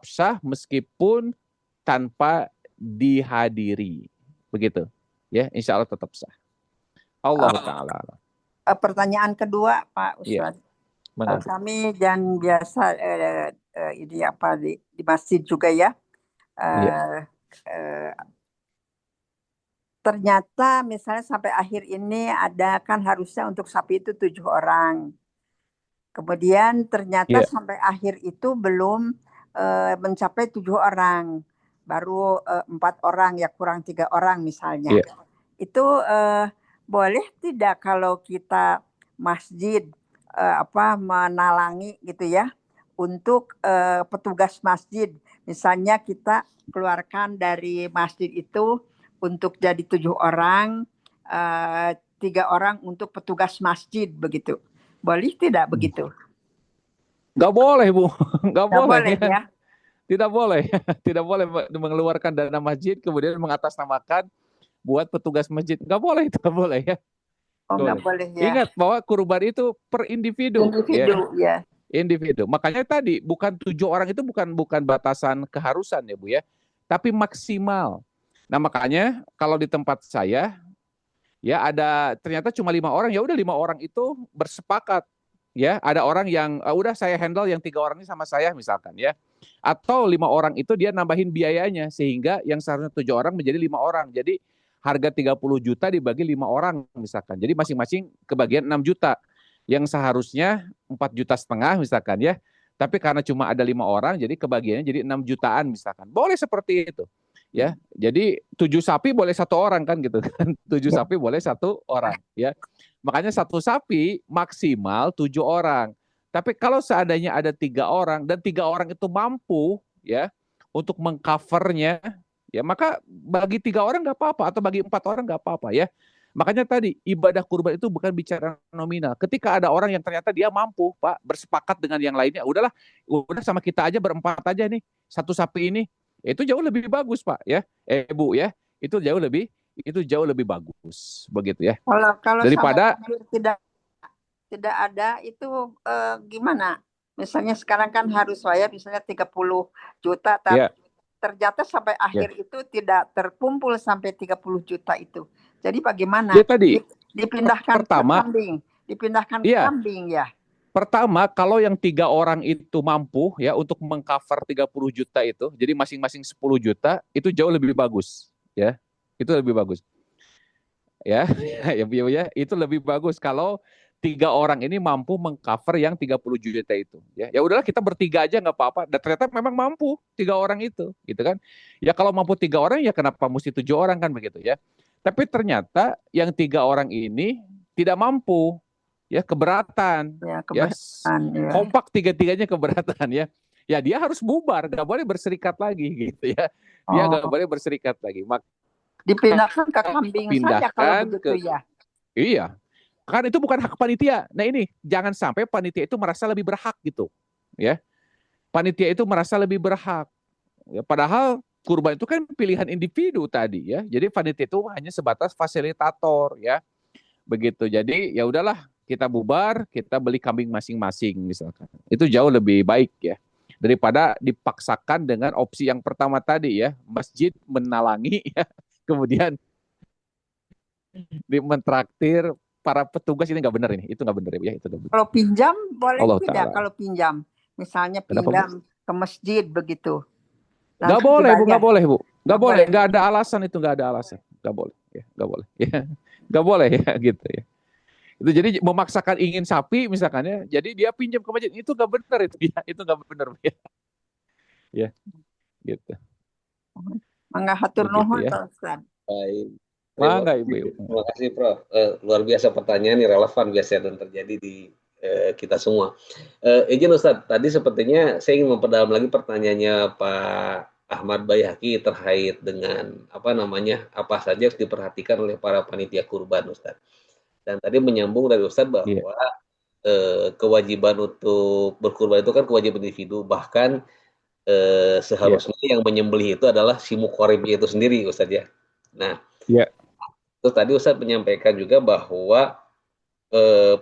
sah meskipun tanpa dihadiri. Begitu. Ya, insya Allah tetap sah. Allah Ta'ala. Pertanyaan kedua, Pak Iya. Ustadz. Mana? Kami dan biasa ini apa di masjid juga ya. Iya. Ternyata misalnya sampai akhir ini ada kan harusnya untuk sapi itu 7 orang. Kemudian ternyata Iya. sampai akhir itu belum mencapai 7 orang. Baru 4 orang ya, kurang 3 orang misalnya. Iya. Itu boleh tidak kalau kita masjid menalangi gitu ya untuk petugas masjid. Misalnya kita keluarkan dari masjid itu untuk jadi 7 orang, 3 orang untuk petugas masjid begitu. Boleh tidak begitu? Nggak boleh, Bu. Nggak Nggak boleh. boleh ya. Tidak boleh. Tidak boleh mengeluarkan dana masjid kemudian mengatasnamakan buat petugas masjid. Nggak boleh, itu nggak boleh ya. Oh, nggak boleh ya. Ingat bahwa kurban itu per individu. Individu ya. Individu. Makanya tadi bukan 7 orang itu bukan batasan keharusan ya Bu ya, tapi maksimal. Nah makanya kalau di tempat saya ya ada ternyata cuma 5 orang, ya udah 5 orang itu bersepakat ya. Ada orang yang udah saya handle yang 3 orang ini sama saya misalkan ya. Atau 5 orang itu dia nambahin biayanya sehingga yang seharusnya 7 orang menjadi 5 orang. Jadi harga 30 juta dibagi 5 orang misalkan. Jadi masing-masing kebagian 6 juta. Yang seharusnya 4,5 juta misalkan ya. Tapi karena cuma ada 5 orang jadi kebagiannya jadi 6 jutaan misalkan. Boleh seperti itu. Ya. Jadi 7 sapi boleh 1 orang kan gitu kan. 7 sapi boleh 1 orang ya. Makanya 1 sapi maksimal 7 orang. Tapi kalau seandainya ada 3 orang dan 3 orang itu mampu ya untuk mengcovernya ya, maka bagi 3 orang nggak apa-apa atau bagi 4 orang nggak apa-apa ya. Makanya tadi ibadah kurban itu bukan bicara nominal. Ketika ada orang yang ternyata dia mampu, Pak, bersepakat dengan yang lainnya, udah sama kita aja berempat aja nih, 1 sapi ini, itu jauh lebih bagus, Pak ya. Bu ya, itu jauh lebih bagus begitu ya. Kalau Daripada tidak ada itu gimana? Misalnya sekarang kan harus bayar misalnya 30 juta, tapi ternyata sampai akhir itu tidak terkumpul sampai 30 juta itu. Jadi bagaimana? Ya tadi dipindahkan pertama, ke kambing, dipindahkan ke kambing ya. Pertama, kalau yang 3 orang itu mampu ya untuk mengcover 30 juta itu, jadi masing-masing 10 juta, itu jauh lebih bagus ya. Itu lebih bagus. Ya, itu lebih bagus kalau 3 orang ini mampu mengcover yang 30 juta itu. Ya udahlah kita bertiga aja nggak apa-apa. Dan ternyata memang mampu 3 orang itu, gitu kan? Ya kalau mampu 3 orang ya kenapa mesti 7 orang kan begitu ya? Tapi ternyata yang 3 orang ini tidak mampu, ya keberatan, ya kompak 3-tiganya keberatan ya. Ya dia harus bubar, nggak boleh berserikat lagi gitu ya. Dia nggak boleh berserikat lagi. Dipindahkan ke kambing saja kalau Pindahkan begitu ya. iya. Kan itu bukan hak panitia. Nah ini jangan sampai panitia itu merasa lebih berhak gitu, ya. Panitia itu merasa lebih berhak. Ya, padahal kurban itu kan pilihan individu tadi ya. Jadi panitia itu hanya sebatas fasilitator ya. Begitu. Jadi ya udahlah kita bubar, kita beli kambing masing-masing misalkan. Itu jauh lebih baik ya daripada dipaksakan dengan opsi yang pertama tadi ya, masjid menalangi ya. Kemudian mentraktir para petugas ini nggak benar ini, itu nggak benar ya, itu nggak benar. Kalau pinjam boleh Allah tidak? Ta'ala. Kalau pinjam, misalnya Kenapa, Bu? pinjam ke masjid begitu. Nggak Langsung boleh, Bu, dibayar. nggak boleh, Bu. Nggak Nggak boleh, boleh. nggak ada alasan itu, nggak ada alasan. Nggak boleh, ya, nggak boleh. Ya. Nggak boleh ya, gitu ya. Itu jadi memaksakan ingin sapi misalkan ya, jadi dia pinjam ke masjid, itu nggak benar itu ya, itu nggak benar ya. Ya, gitu. Mangga hatur Begitu nuhun ya. Pak Ustaz. Baik. Mangga Ibu. Terima kasih Prof. Luar biasa pertanyaan ini relevan biasanya dan terjadi di kita semua. Izin Ustaz, tadi sepertinya saya ingin memperdalam lagi pertanyaannya Pak Ahmad Bayhaqi terkait dengan apa saja harus diperhatikan oleh para panitia kurban Ustaz. Dan tadi menyambung dari Ustaz bahwa kewajiban untuk berkurban itu kan kewajiban individu, bahkan seharusnya yang menyembelih itu adalah si muqarib itu sendiri Ustaz ya. Nah, terus tadi Ustaz menyampaikan juga bahwa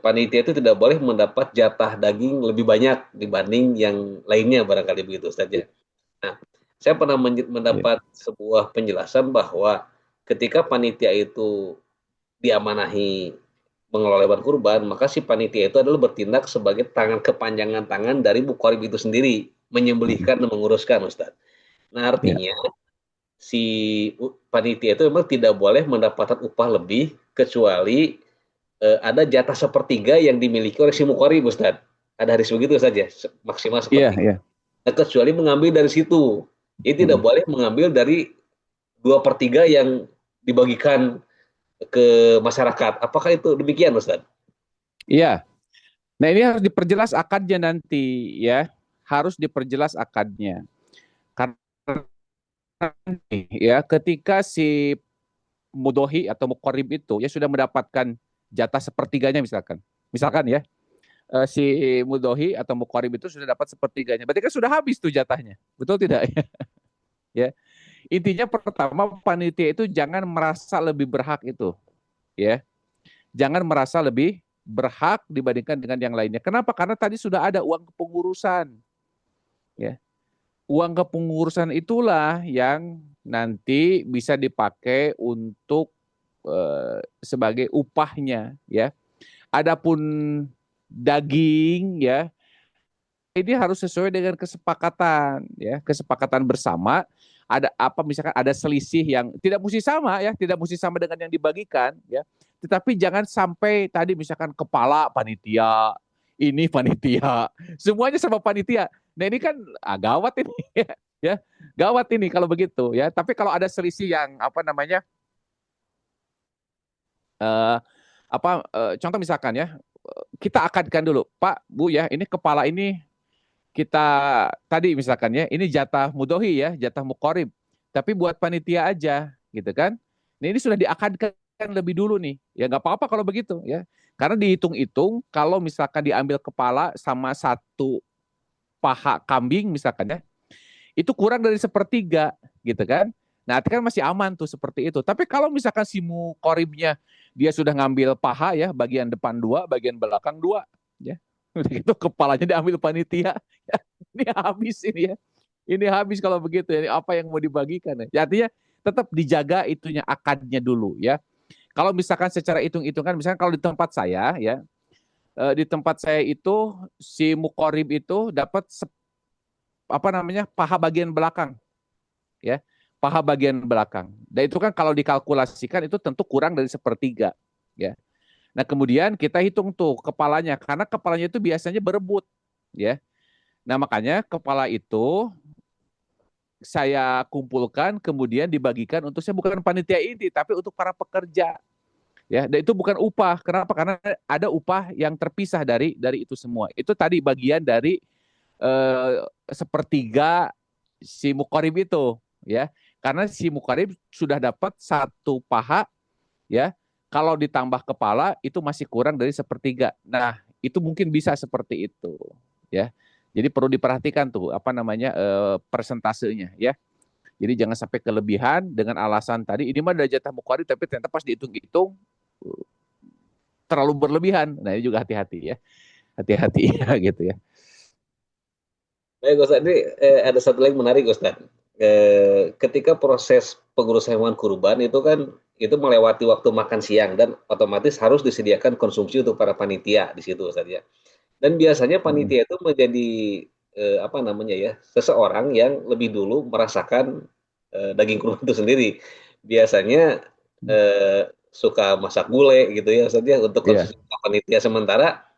panitia itu tidak boleh mendapat jatah daging lebih banyak dibanding yang lainnya barangkali begitu Ustaz ya. Nah, saya pernah mendapat sebuah penjelasan bahwa ketika panitia itu diamanahi mengelola hewan kurban, maka si panitia itu adalah bertindak sebagai tangan kepanjangan tangan dari muqarib itu sendiri, menyembelihkan dan menguruskan Ustaz. Nah, artinya si panitia itu memang tidak boleh mendapatkan upah lebih kecuali ada jatah sepertiga yang dimiliki oleh si muqarib Ustaz. Ada hadis begitu saja, maksimal sepertiga. Nah, kecuali mengambil dari situ. Jadi tidak boleh mengambil dari 2/3 yang dibagikan ke masyarakat. Apakah itu demikian Ustaz? Iya. Nah ini harus diperjelas akadnya nanti ya. Harus diperjelas akadnya. Karena ya ketika si mudohi atau muqarib itu ya sudah mendapatkan jatah sepertiganya misalkan ya si mudohi atau muqarib itu sudah dapat sepertiganya, berarti kan sudah habis tuh jatahnya, betul tidak ya. Intinya pertama panitia itu jangan merasa lebih berhak itu ya, jangan merasa lebih berhak dibandingkan dengan yang lainnya. Kenapa? Karena tadi sudah ada uang kepengurusan ya. Uang kepengurusan itulah yang nanti bisa dipakai untuk sebagai upahnya ya. Adapun daging ya, ini harus sesuai dengan kesepakatan ya, kesepakatan bersama. Ada apa misalkan ada selisih yang tidak mesti sama ya, tidak mesti sama dengan yang dibagikan ya. Tetapi jangan sampai tadi misalkan kepala panitia, ini panitia, semuanya sama panitia. Nah ini kan gawat ini ya, gawat ini kalau begitu ya. Tapi kalau ada selisih yang contoh misalkan ya, kita akadkan dulu, Pak, Bu ya, ini kepala ini kita tadi misalkan ya, ini jatah mudohi ya, jatah muqarib, tapi buat panitia aja, gitu kan? Nah ini sudah diakadkan lebih dulu nih, ya nggak apa-apa kalau begitu ya, karena dihitung-hitung kalau misalkan diambil kepala sama satu paha kambing misalkan ya, itu kurang dari sepertiga, gitu kan? Nah, kan masih aman tuh seperti itu. Tapi kalau misalkan si muqaribnya dia sudah ngambil paha ya, bagian depan 2, bagian belakang 2, ya. Udah gitu kepalanya diambil panitia. Ya, ini habis ini ya. Ini habis kalau begitu ya. Apa yang mau dibagikan ya? Artinya tetap dijaga itunya akadnya dulu ya. Kalau misalkan secara hitung-hitungan, misalkan kalau di tempat saya ya, di tempat saya itu si muqarib itu dapat paha bagian belakang ya, paha bagian belakang. Dan itu kan kalau dikalkulasikan itu tentu kurang dari sepertiga ya. Nah kemudian kita hitung tuh kepalanya, karena kepalanya itu biasanya berebut ya. Nah makanya kepala itu saya kumpulkan kemudian dibagikan untuk, saya bukan panitia inti tapi untuk para pekerja ya. Dan itu bukan upah. Kenapa? Karena ada upah yang terpisah dari itu semua. Itu tadi bagian dari sepertiga si muqarib itu ya. Karena si muqarib sudah dapat satu paha, ya. Kalau ditambah kepala itu masih kurang dari sepertiga. Nah, itu mungkin bisa seperti itu, ya. Jadi perlu diperhatikan tuh apa namanya persentasenya, ya. Jadi jangan sampai kelebihan dengan alasan tadi ini mah ada jatah muqarib, tapi ternyata pas dihitung-hitung terlalu berlebihan. Nah, ini juga hati-hati ya. Hati-hati ya gitu ya. Baik Ustaz, ini ada satu lagi menarik Ustaz. Ketika proses pengurusan hewan kurban itu kan itu melewati waktu makan siang dan otomatis harus disediakan konsumsi untuk para panitia di situ Ustaz ya. Dan biasanya panitia itu menjadi apa namanya ya, seseorang yang lebih dulu merasakan daging kurban itu sendiri. Biasanya suka masak gulai gitu ya Ustaz ya untuk konsumsi panitia, sementara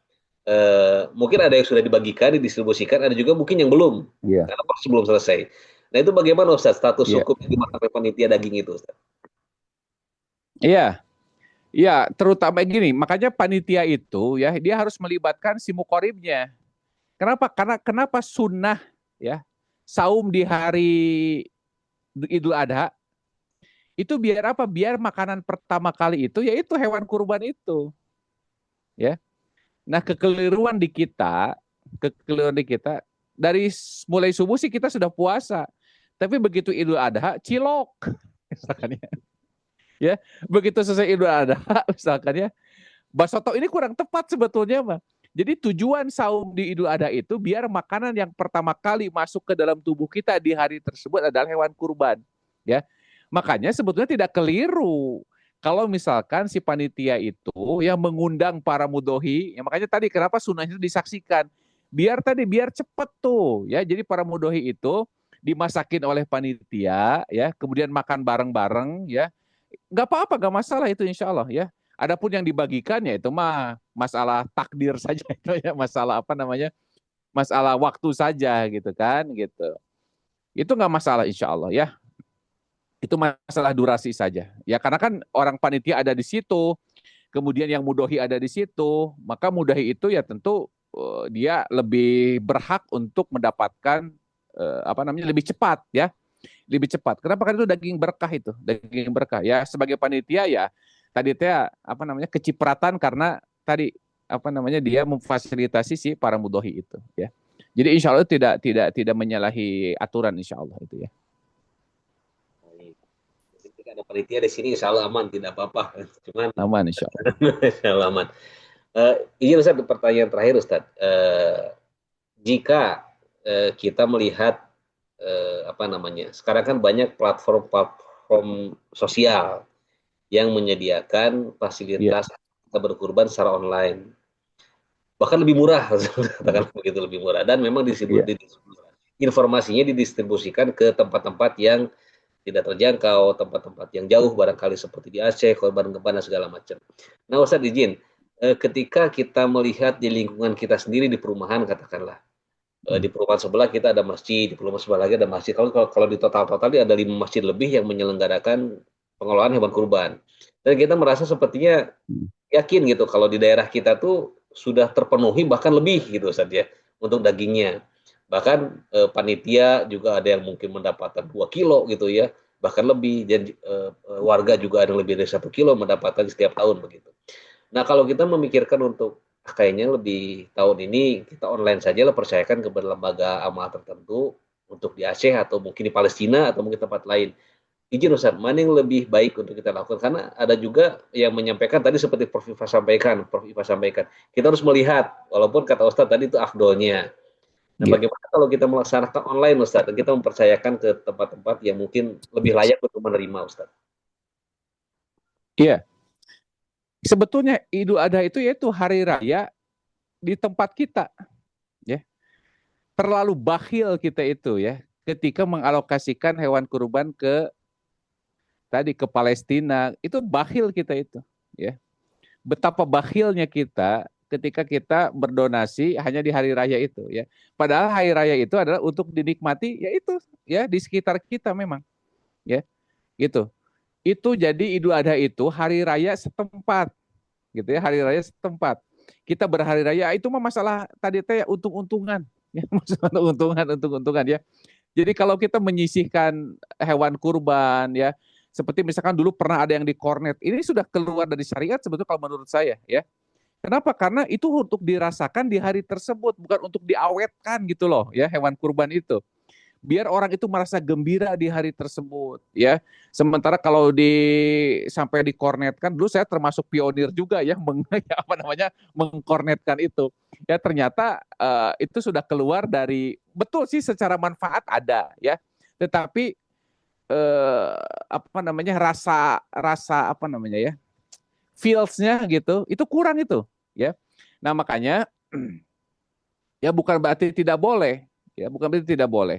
mungkin ada yang sudah dibagikan, didistribusikan, ada juga mungkin yang belum, karena proses belum selesai. Nah itu bagaimana Ustaz status hukum yang dimakan oleh panitia daging itu Ustaz? Iya, iya, terutama gini, makanya panitia itu ya dia harus melibatkan si muqaribnya. Kenapa? Karena kenapa sunnah ya saum di hari Idul Adha itu biar apa? Biar makanan pertama kali itu yaitu hewan kurban itu, ya. Nah kekeliruan di kita dari mulai subuh sih kita sudah puasa, tapi begitu Idul Adha cilok, misalkan ya, begitu selesai Idul Adha misalkan ya, basoto ini kurang tepat sebetulnya mah. Jadi tujuan saum di Idul Adha itu biar makanan yang pertama kali masuk ke dalam tubuh kita di hari tersebut adalah hewan kurban, ya. Makanya sebetulnya tidak keliru kalau misalkan si panitia itu yang mengundang para mudohi, ya makanya tadi kenapa sunnah itu disaksikan, biar cepat tuh, ya. Jadi para mudohi itu dimasakin oleh panitia, ya, kemudian makan bareng-bareng, ya, nggak apa-apa, nggak masalah itu insya Allah, ya. Adapun yang dibagikan ya itu mah masalah takdir saja itu ya, masalah apa namanya, masalah waktu saja gitu kan, gitu. Itu nggak masalah insya Allah ya. Itu masalah durasi saja. Ya karena kan orang panitia ada di situ, kemudian yang mudohi ada di situ, maka mudohi itu ya tentu dia lebih berhak untuk mendapatkan apa namanya lebih cepat ya, lebih cepat. Kenapa? Karena itu daging berkah itu, daging berkah. Ya sebagai panitia ya tadi teh apa namanya kecipratan karena tadi apa namanya dia memfasilitasi si para mudohi itu ya. Jadi insya Allah tidak menyalahi aturan insya Allah itu ya. Ketika ada panitia di sini insya Allah aman, tidak apa-apa. Cuman aman insya Allah. insya Allah aman. Ini Ustaz pertanyaan terakhir Ustaz. Jika kita melihat apa namanya, sekarang kan banyak platform sosial yang menyediakan fasilitas kita berkurban secara online, bahkan lebih murah, katakan begitu, lebih murah, dan memang informasinya didistribusikan ke tempat-tempat yang tidak terjangkau, tempat-tempat yang jauh barangkali seperti di Aceh, korban gempa dan segala macam. Nah Ustaz izin, ketika kita melihat di lingkungan kita sendiri di perumahan katakanlah, di perumahan sebelah kita ada masjid, di perumahan sebelah lagi ada masjid. Kalau di total ada 5 masjid lebih yang menyelenggarakan pengelolaan hewan kurban. Dan kita merasa sepertinya yakin gitu kalau di daerah kita tuh sudah terpenuhi bahkan lebih gitu Ustaz ya untuk dagingnya. Bahkan panitia juga ada yang mungkin mendapatkan 2 kilo gitu ya, bahkan lebih, dan warga juga ada yang lebih dari 1 kilo mendapatkan setiap tahun begitu. Nah kalau kita memikirkan untuk kayaknya lebih tahun ini kita online saja lah, percayakan kepada lembaga amal tertentu untuk di Aceh atau mungkin di Palestina atau mungkin tempat lain. Izin Ustaz, mana yang lebih baik untuk kita lakukan? Karena ada juga yang menyampaikan tadi seperti Prof. Iva sampaikan, kita harus melihat, walaupun kata Ustaz tadi itu afdolnya. Nah, bagaimana kalau kita melaksanakan online Ustaz, dan kita mempercayakan ke tempat-tempat yang mungkin lebih layak untuk menerima Ustaz? Iya. Sebetulnya Idul Adha itu yaitu hari raya di tempat kita. Ya. Terlalu bakhil kita itu ya ketika mengalokasikan hewan kurban ke Palestina, itu bakhil kita itu ya. Betapa bakhilnya kita ketika kita berdonasi hanya di hari raya itu ya. Padahal hari raya itu adalah untuk dinikmati yaitu ya di sekitar kita memang. Ya. Gitu. Itu jadi Idul Adha itu hari raya setempat. Gitu ya, hari raya setempat. Kita berhari raya itu mah masalah tadi teh untung-untungan. Ya, masalah untung-untungan ya. Jadi kalau kita menyisihkan hewan kurban ya, seperti misalkan dulu pernah ada yang dikornet, ini sudah keluar dari syariat sebetulnya kalau menurut saya ya. Kenapa? Karena itu untuk dirasakan di hari tersebut, bukan untuk diawetkan gitu loh ya hewan kurban itu. Biar orang itu merasa gembira di hari tersebut ya. Sementara kalau sampai dikornetkan, dulu saya termasuk pionir juga ya apa namanya mengkornetkan itu. Ya ternyata itu sudah keluar dari, betul sih secara manfaat ada ya. Tetapi apa namanya rasa rasa apa namanya ya, feels-nya gitu, itu kurang itu ya. Nah, makanya ya bukan berarti tidak boleh, ya bukan berarti tidak boleh.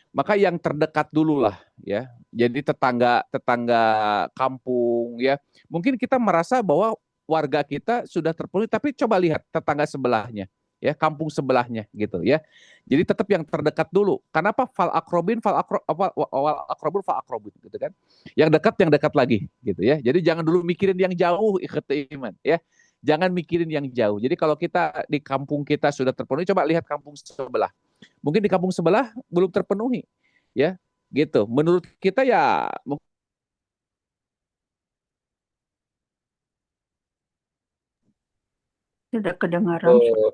Maka yang terdekat dulu lah ya. Jadi tetangga kampung ya. Mungkin kita merasa bahwa warga kita sudah terpenuhi, tapi coba lihat tetangga sebelahnya ya, kampung sebelahnya gitu ya. Jadi tetap yang terdekat dulu. Kenapa fal akrobin fal akrobin gitu kan. Yang dekat lagi gitu ya. Jadi jangan dulu mikirin yang jauh ikhwati iman ya. Jangan mikirin yang jauh. Jadi kalau kita di kampung kita sudah terpenuhi, coba lihat kampung sebelah. Mungkin di kampung sebelah belum terpenuhi, ya, gitu. Menurut kita ya, Tidak kedengaran. Oh,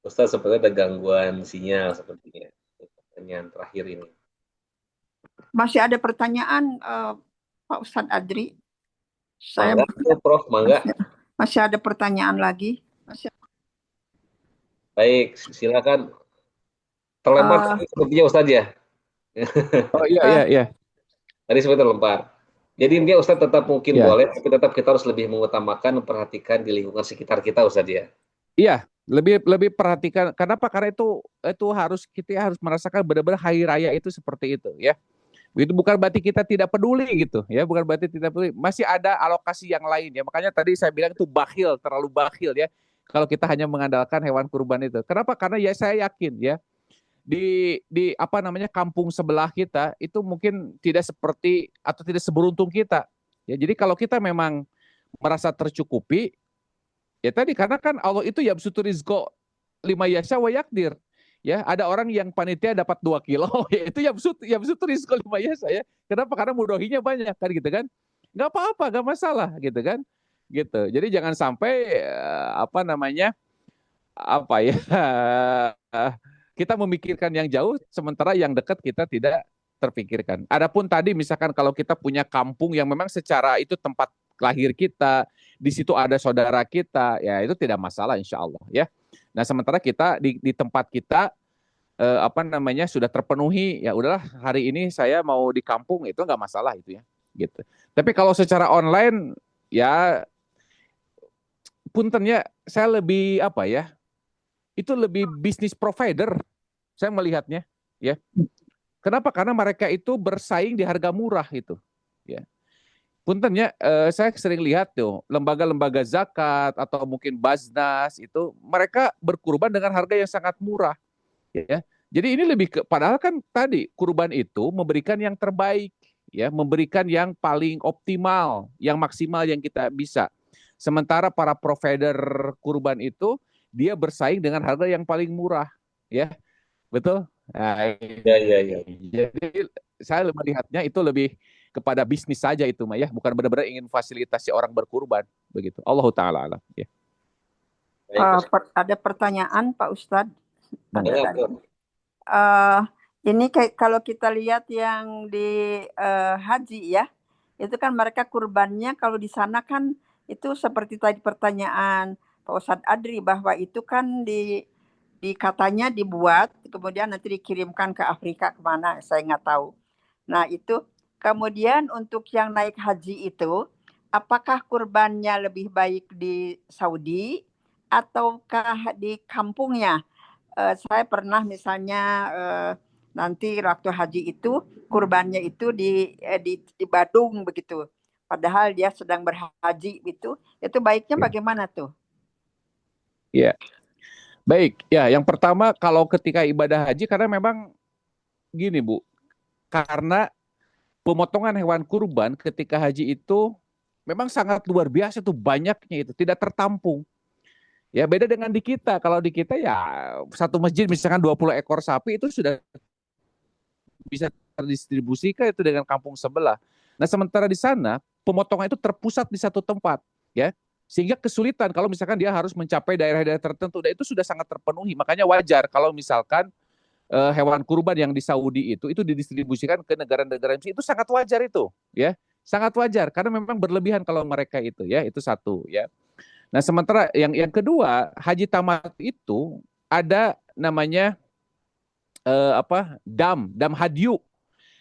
Ustaz sepertinya ada gangguan sinyal sepertinya. Pertanyaan terakhir ini. Masih ada pertanyaan, Pak Ustadz Adri? Saya Mangga, Prof, mangga. masih ada pertanyaan lagi. Baik, silakan. Terlempar sepertinya Ustaz ya. oh iya. Tadi seperti terlempar. Jadi intinya Ustaz tetap mungkin Ya. boleh, tapi tetap kita harus lebih mengutamakan memperhatikan di lingkungan sekitar kita Ustaz ya. Iya, lebih perhatikan. Kenapa? Karena itu kita harus merasakan benar-benar hari raya itu seperti itu, ya. Itu bukan berarti kita tidak peduli gitu, ya. Bukan berarti tidak peduli. Masih ada alokasi yang lain ya. Makanya tadi saya bilang itu terlalu bakhil ya. Kalau kita hanya mengandalkan hewan kurban itu. Kenapa? Karena ya saya yakin ya, di apa namanya kampung sebelah kita itu mungkin tidak seperti atau tidak seberuntung kita. Ya, jadi kalau kita memang merasa tercukupi, ya tadi karena kan Allah itu yabsutu rizqo lima yasha wa yakdir. Ya, ada orang yang panitia dapat 2 kilo, ya itu yabsutu rizqo lima yasha ya. Kenapa? Karena mudahinya banyak kan gitu kan. Nggak apa-apa, nggak masalah gitu kan. Gitu. Jadi jangan sampai apa namanya apa ya kita memikirkan yang jauh sementara yang dekat kita tidak terpikirkan. Adapun tadi misalkan kalau kita punya kampung yang memang secara itu tempat lahir kita, di situ ada saudara kita, ya itu tidak masalah insya Allah ya. Nah sementara kita di tempat kita apa namanya sudah terpenuhi, ya udahlah hari ini saya mau di kampung itu nggak masalah itu ya, gitu. Tapi kalau secara online ya puntennya saya lebih apa ya? Itu lebih bisnis provider saya melihatnya ya. Kenapa? Karena mereka itu bersaing di harga murah itu ya. Puntennya saya sering lihat tuh lembaga-lembaga zakat atau mungkin Baznas itu mereka berkurban dengan harga yang sangat murah ya. Jadi ini lebih ke padahal kan tadi kurban itu memberikan yang terbaik ya, memberikan yang paling optimal, yang maksimal yang kita bisa. Sementara para provider kurban itu dia bersaing dengan harga yang paling murah, ya, betul? Nah, Ya. jadi saya melihatnya itu lebih kepada bisnis saja itu, Mah, ya, bukan benar-benar ingin fasilitasi orang berkurban, begitu. Allahu taala alam, ya. Ada pertanyaan, Pak Ustadz. Mangga, Ini kayak kalau kita lihat yang di haji ya, itu kan mereka kurbannya kalau di sana kan itu seperti tadi pertanyaan Pak Ustadz Adri bahwa itu kan di katanya dibuat kemudian nanti dikirimkan ke Afrika kemana saya nggak tahu. Nah itu kemudian untuk yang naik haji itu apakah kurbannya lebih baik di Saudi ataukah di kampungnya? Saya pernah misalnya nanti waktu haji itu kurbannya itu di Badung begitu. Padahal dia sedang berhaji itu baiknya bagaimana tuh? Ya, baik. Ya, yang pertama kalau ketika ibadah haji karena memang gini Bu, karena pemotongan hewan kurban ketika haji itu memang sangat luar biasa tuh banyaknya itu tidak tertampung. Ya beda dengan di kita. Kalau di kita ya satu masjid misalkan 20 ekor sapi itu sudah bisa terdistribusikan itu dengan kampung sebelah. Nah, sementara di sana pemotongan itu terpusat di satu tempat, ya. Sehingga kesulitan kalau misalkan dia harus mencapai daerah-daerah tertentu, dan itu sudah sangat terpenuhi. Makanya wajar kalau misalkan hewan kurban yang di Saudi itu didistribusikan ke negara-negara itu sangat wajar itu, ya. Sangat wajar karena memang berlebihan kalau mereka itu, ya. Itu satu, ya. Nah, sementara yang kedua, haji tamat itu ada namanya dam hadyu.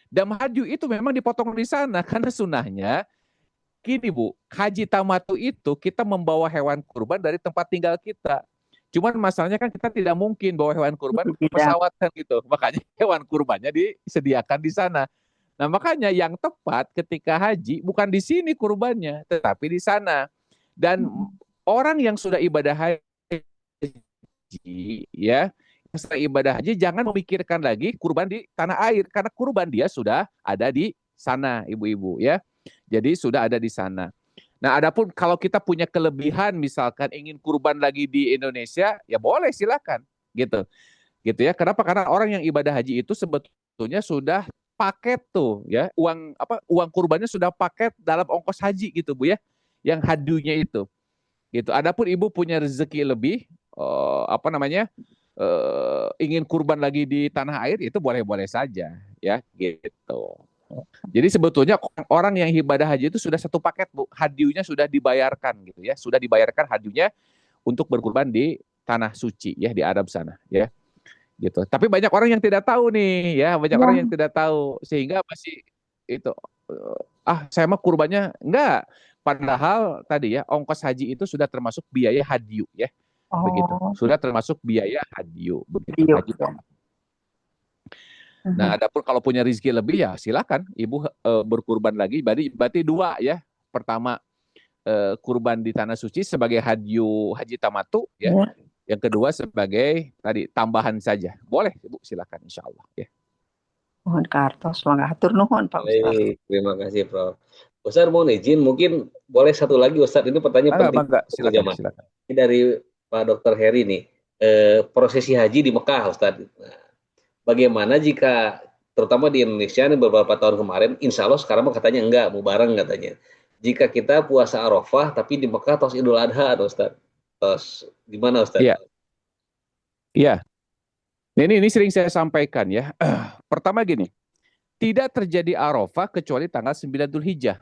Dam hadyu itu memang dipotong di sana karena sunahnya gini Bu, haji tamatu itu kita membawa hewan kurban dari tempat tinggal kita. Cuman masalahnya kan kita tidak mungkin bawa hewan kurban ke Tidak. pesawat kan gitu. Makanya hewan kurbannya disediakan di sana. Nah, makanya yang tepat ketika haji bukan di sini kurbannya, tetapi di sana. Dan orang yang sudah ibadah haji, ya, yang sudah ibadah haji jangan memikirkan lagi kurban di tanah air karena kurban dia sudah ada di sana, ibu-ibu, ya. Jadi sudah ada di sana. Nah, adapun kalau kita punya kelebihan, misalkan ingin kurban lagi di Indonesia, ya boleh, silakan, gitu, gitu ya. Kenapa? Karena orang yang ibadah haji itu sebetulnya sudah paket tuh, ya, uang kurbannya sudah paket dalam ongkos haji gitu, Bu, ya, yang hadunya itu, gitu. Adapun ibu punya rezeki lebih, ingin kurban lagi di tanah air, itu boleh-boleh saja, ya, gitu. Jadi sebetulnya orang yang ibadah haji itu sudah satu paket, Bu. Hadiunya sudah dibayarkan gitu, ya. Sudah dibayarkan hadiunya untuk berkurban di tanah suci, ya, di Arab sana, ya. Gitu. Tapi banyak orang yang tidak tahu nih, ya. Banyak orang yang tidak tahu sehingga masih itu saya mah kurbannya enggak. Padahal tadi, ya, ongkos haji itu sudah termasuk biaya hadiu, ya. Begitu. Sudah termasuk biaya hadiu, begitu. Haji tamat. Nah, adapun kalau punya rezeki lebih, ya silakan ibu berkurban lagi. Berarti dua, ya. Pertama kurban di tanah suci sebagai haji tamatu, ya. Yang kedua sebagai tadi tambahan saja. Boleh ibu, silakan, insya Allah, ya. Mohon kartos, mangga hatur nuhun Pak Ustaz. Baik, terima kasih Prof. Ustaz mau izin, mungkin boleh satu lagi Ustaz, ini pertanyaan penting. Silakan. Ini dari Pak Dr. Heri nih, prosesi haji di Mekah Ustaz. Nah, bagaimana jika terutama di Indonesia ini beberapa tahun kemarin, insya Allah sekarang katanya enggak, mau bareng katanya. Jika kita puasa Arafah tapi di Mekah tos Idul Adha, Ustaz. Tos gimana Ustaz? Iya. Iya. Ini sering saya sampaikan, ya. Pertama gini, tidak terjadi Arafah kecuali tanggal 9 Dzulhijjah.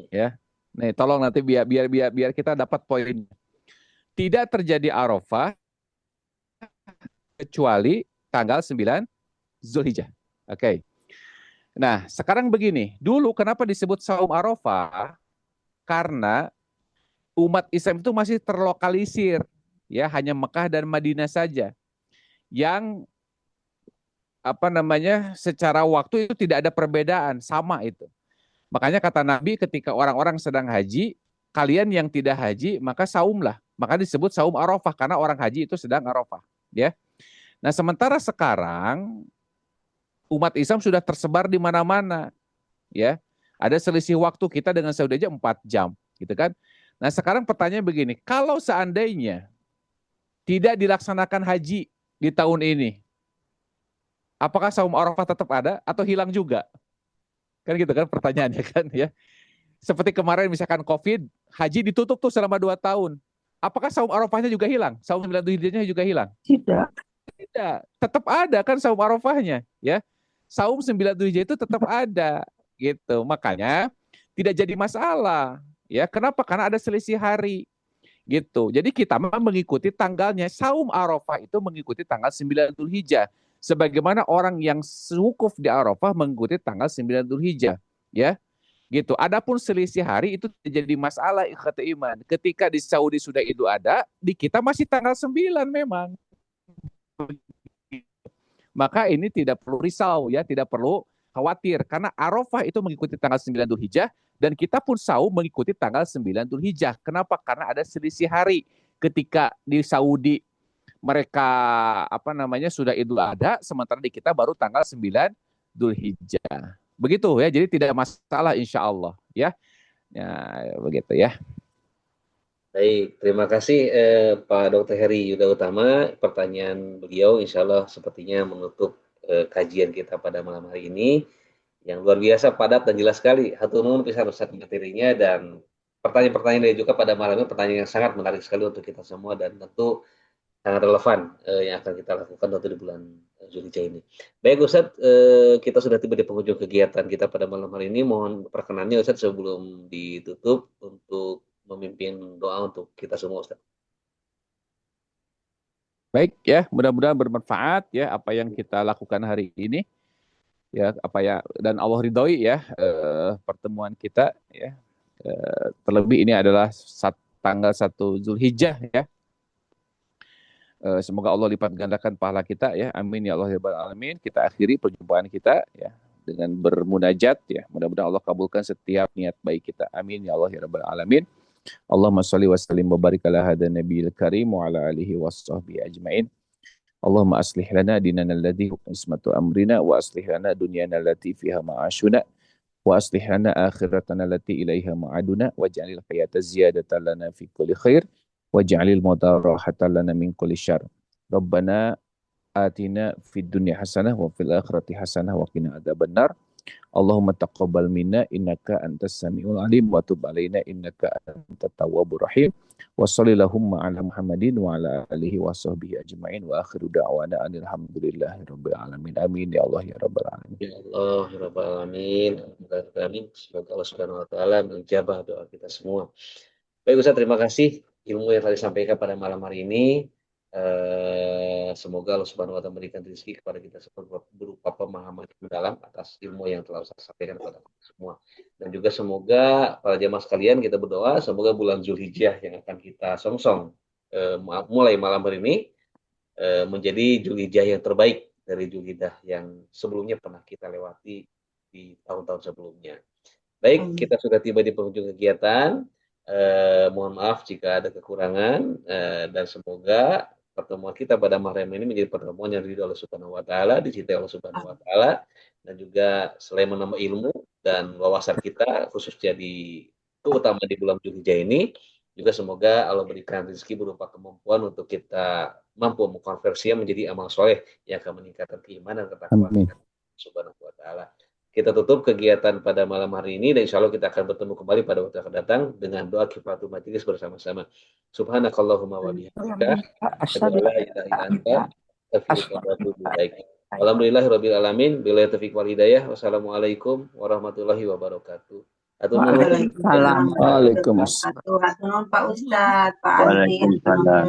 Ya. Nih, tolong nanti biar kita dapat poinnya. Tidak terjadi Arafah kecuali tanggal 9 Dzulhijjah. Oke. Nah, sekarang begini. Dulu kenapa disebut saum Arafah? Karena umat Islam itu masih terlokalisir, ya, hanya Mekah dan Madinah saja. Yang secara waktu itu tidak ada perbedaan, sama itu. Makanya kata Nabi ketika orang-orang sedang haji, kalian yang tidak haji maka saumlah. Maka disebut saum Arafah karena orang haji itu sedang Arafah, ya. Nah, sementara sekarang umat Islam sudah tersebar di mana-mana, ya. Ada selisih waktu kita dengan Saudi aja 4 jam, gitu kan. Nah, sekarang pertanyaan begini, kalau seandainya tidak dilaksanakan haji di tahun ini, apakah saum Arafah tetap ada atau hilang juga? Kan gitu kan pertanyaannya kan, ya. Seperti kemarin misalkan COVID, haji ditutup tuh selama 2 tahun. Apakah saum Arafahnya juga hilang? Saum 9 Dzulhijjahnya juga hilang? Tidak. Tidak, tetap ada kan saum Arafahnya, ya. Saum 9 Dzulhijjah itu tetap ada, gitu. Makanya tidak jadi masalah, ya. Kenapa? Karena ada selisih hari, gitu. Jadi kita memang mengikuti tanggalnya. Saum Arafah itu mengikuti tanggal 9 Dzulhijjah. Sebagaimana orang yang wukuf di Arafah mengikuti tanggal 9 Dzulhijjah, ya. Gitu. Adapun selisih hari itu jadi masalah ikhwati iman. Ketika di Saudi sudah Idul Adha, di kita masih tanggal 9 memang. Maka ini tidak perlu risau, ya, tidak perlu khawatir karena Arafah itu mengikuti tanggal 9 Dzulhijjah dan kita pun saum mengikuti tanggal 9 Dzulhijjah. Kenapa? Karena ada selisih hari. Ketika di Saudi mereka sudah Idul Adha, sementara di kita baru tanggal 9 Dzulhijjah. Begitu, ya. Jadi tidak masalah insya Allah, ya. Ya, begitu, ya. Baik, terima kasih Pak Dr. Heri Yuda Utama. Pertanyaan beliau insya Allah sepertinya menutup kajian kita pada malam hari ini yang luar biasa padat dan jelas sekali. Hatur nuhun pisan Ustaz materinya dan pertanyaan-pertanyaan dari juga pada malam ini pertanyaan yang sangat menarik sekali untuk kita semua dan tentu sangat relevan yang akan kita lakukan tentu di bulan Zulhijjah ini. Baik Ustaz, kita sudah tiba di penghujung kegiatan kita pada malam hari ini. Mohon perkenannya Ustaz sebelum ditutup untuk memimpin doa untuk kita semua Ustaz. Baik ya, mudah-mudahan bermanfaat ya apa yang kita lakukan hari ini ya, apa ya, dan Allah ridhoi ya pertemuan kita ya. Terlebih ini adalah tanggal 1 Zulhijjah ya. Semoga Allah lipat gandakan pahala kita ya. Amin ya Allah ya rabbal alamin. Kita akhiri perjumpaan kita ya dengan bermunajat ya. Mudah-mudahan Allah kabulkan setiap niat baik kita. Amin ya Allah ya rabbal alamin. Allahumma shalli wa sallim wa barik ala hadan nabiyil karim wa ala alihi washabbihi ajmain. Allahumma aslih lana dinana alladhi ismatu amrina wa aslih lana dunyana allati fiha ma'ashuna wa aslih lana akhiratana allati ilaiha ma'aduna waj'alil hayata ziyadatan lana fi kulli khair waj'alil mauta rahatan lana min kulli syarr. Rabbana atina fid dunya hasanah wa fil akhirati hasanah wa qina adzabannar. Allahumma taqabbal minna innaka antas samiul alim wa tub alaina innaka antat tawwabur rahim. Wa sallallahu ala Muhammadin wa ala alihi wa sahbihi ajmain wa akhiru da'wana alhamdulillahi rabbil alamin. Amin ya Allah ya rabbal alamin. Ya Allah ya rabbal alamin. Amin. Semoga Allah Subhanahu wa taala menjabah doa kita semua. Baik Ustaz, terima kasih ilmu yang tadi sampaikan pada malam hari ini. Semoga Allah Subhanahu wa taala memberikan rezeki kepada kita berupa pemahaman yang mendalam atas ilmu yang telah saya sampaikan kepada kita semua. Dan juga semoga para jamaah sekalian kita berdoa semoga bulan Zulhijjah yang akan kita songsong mulai malam hari ini menjadi Zulhijjah yang terbaik dari Zulhijjah yang sebelumnya pernah kita lewati di tahun-tahun sebelumnya. Baik, kita sudah tiba di penghujung kegiatan. Mohon maaf jika ada kekurangan dan semoga pertemuan kita pada malam ini menjadi pertemuan yang diridhoi Allah Subhanahu wa taala, dicintai Allah Subhanahu wa taala, dan juga selain menambah ilmu dan wawasan kita khususnya terutama di bulan Zulhijjah ini, juga semoga Allah berikan rezeki berupa kemampuan untuk kita mampu mengkonversinya menjadi amal soleh yang akan meningkatkan keimanan dan ketakwaan Allah Subhanahu wa taala. Kita tutup kegiatan pada malam hari ini dan insya Allah kita akan bertemu kembali pada waktu yang akan datang dengan doa kifaratul majelis bersama-sama. Subhanakallahumma wa bihamdika asyhadu an la ilaha illa anta astaghfiruka wa atubu ilaik. Alhamdulillahirabbil alamin. Billahi taufiq wal hidayah. Wassalamualaikum warahmatullahi wabarakatuh. Waalaikumsalam. Waalaikumsalam. Pak Ustadz, Pak Andi. Waalaikumsalam.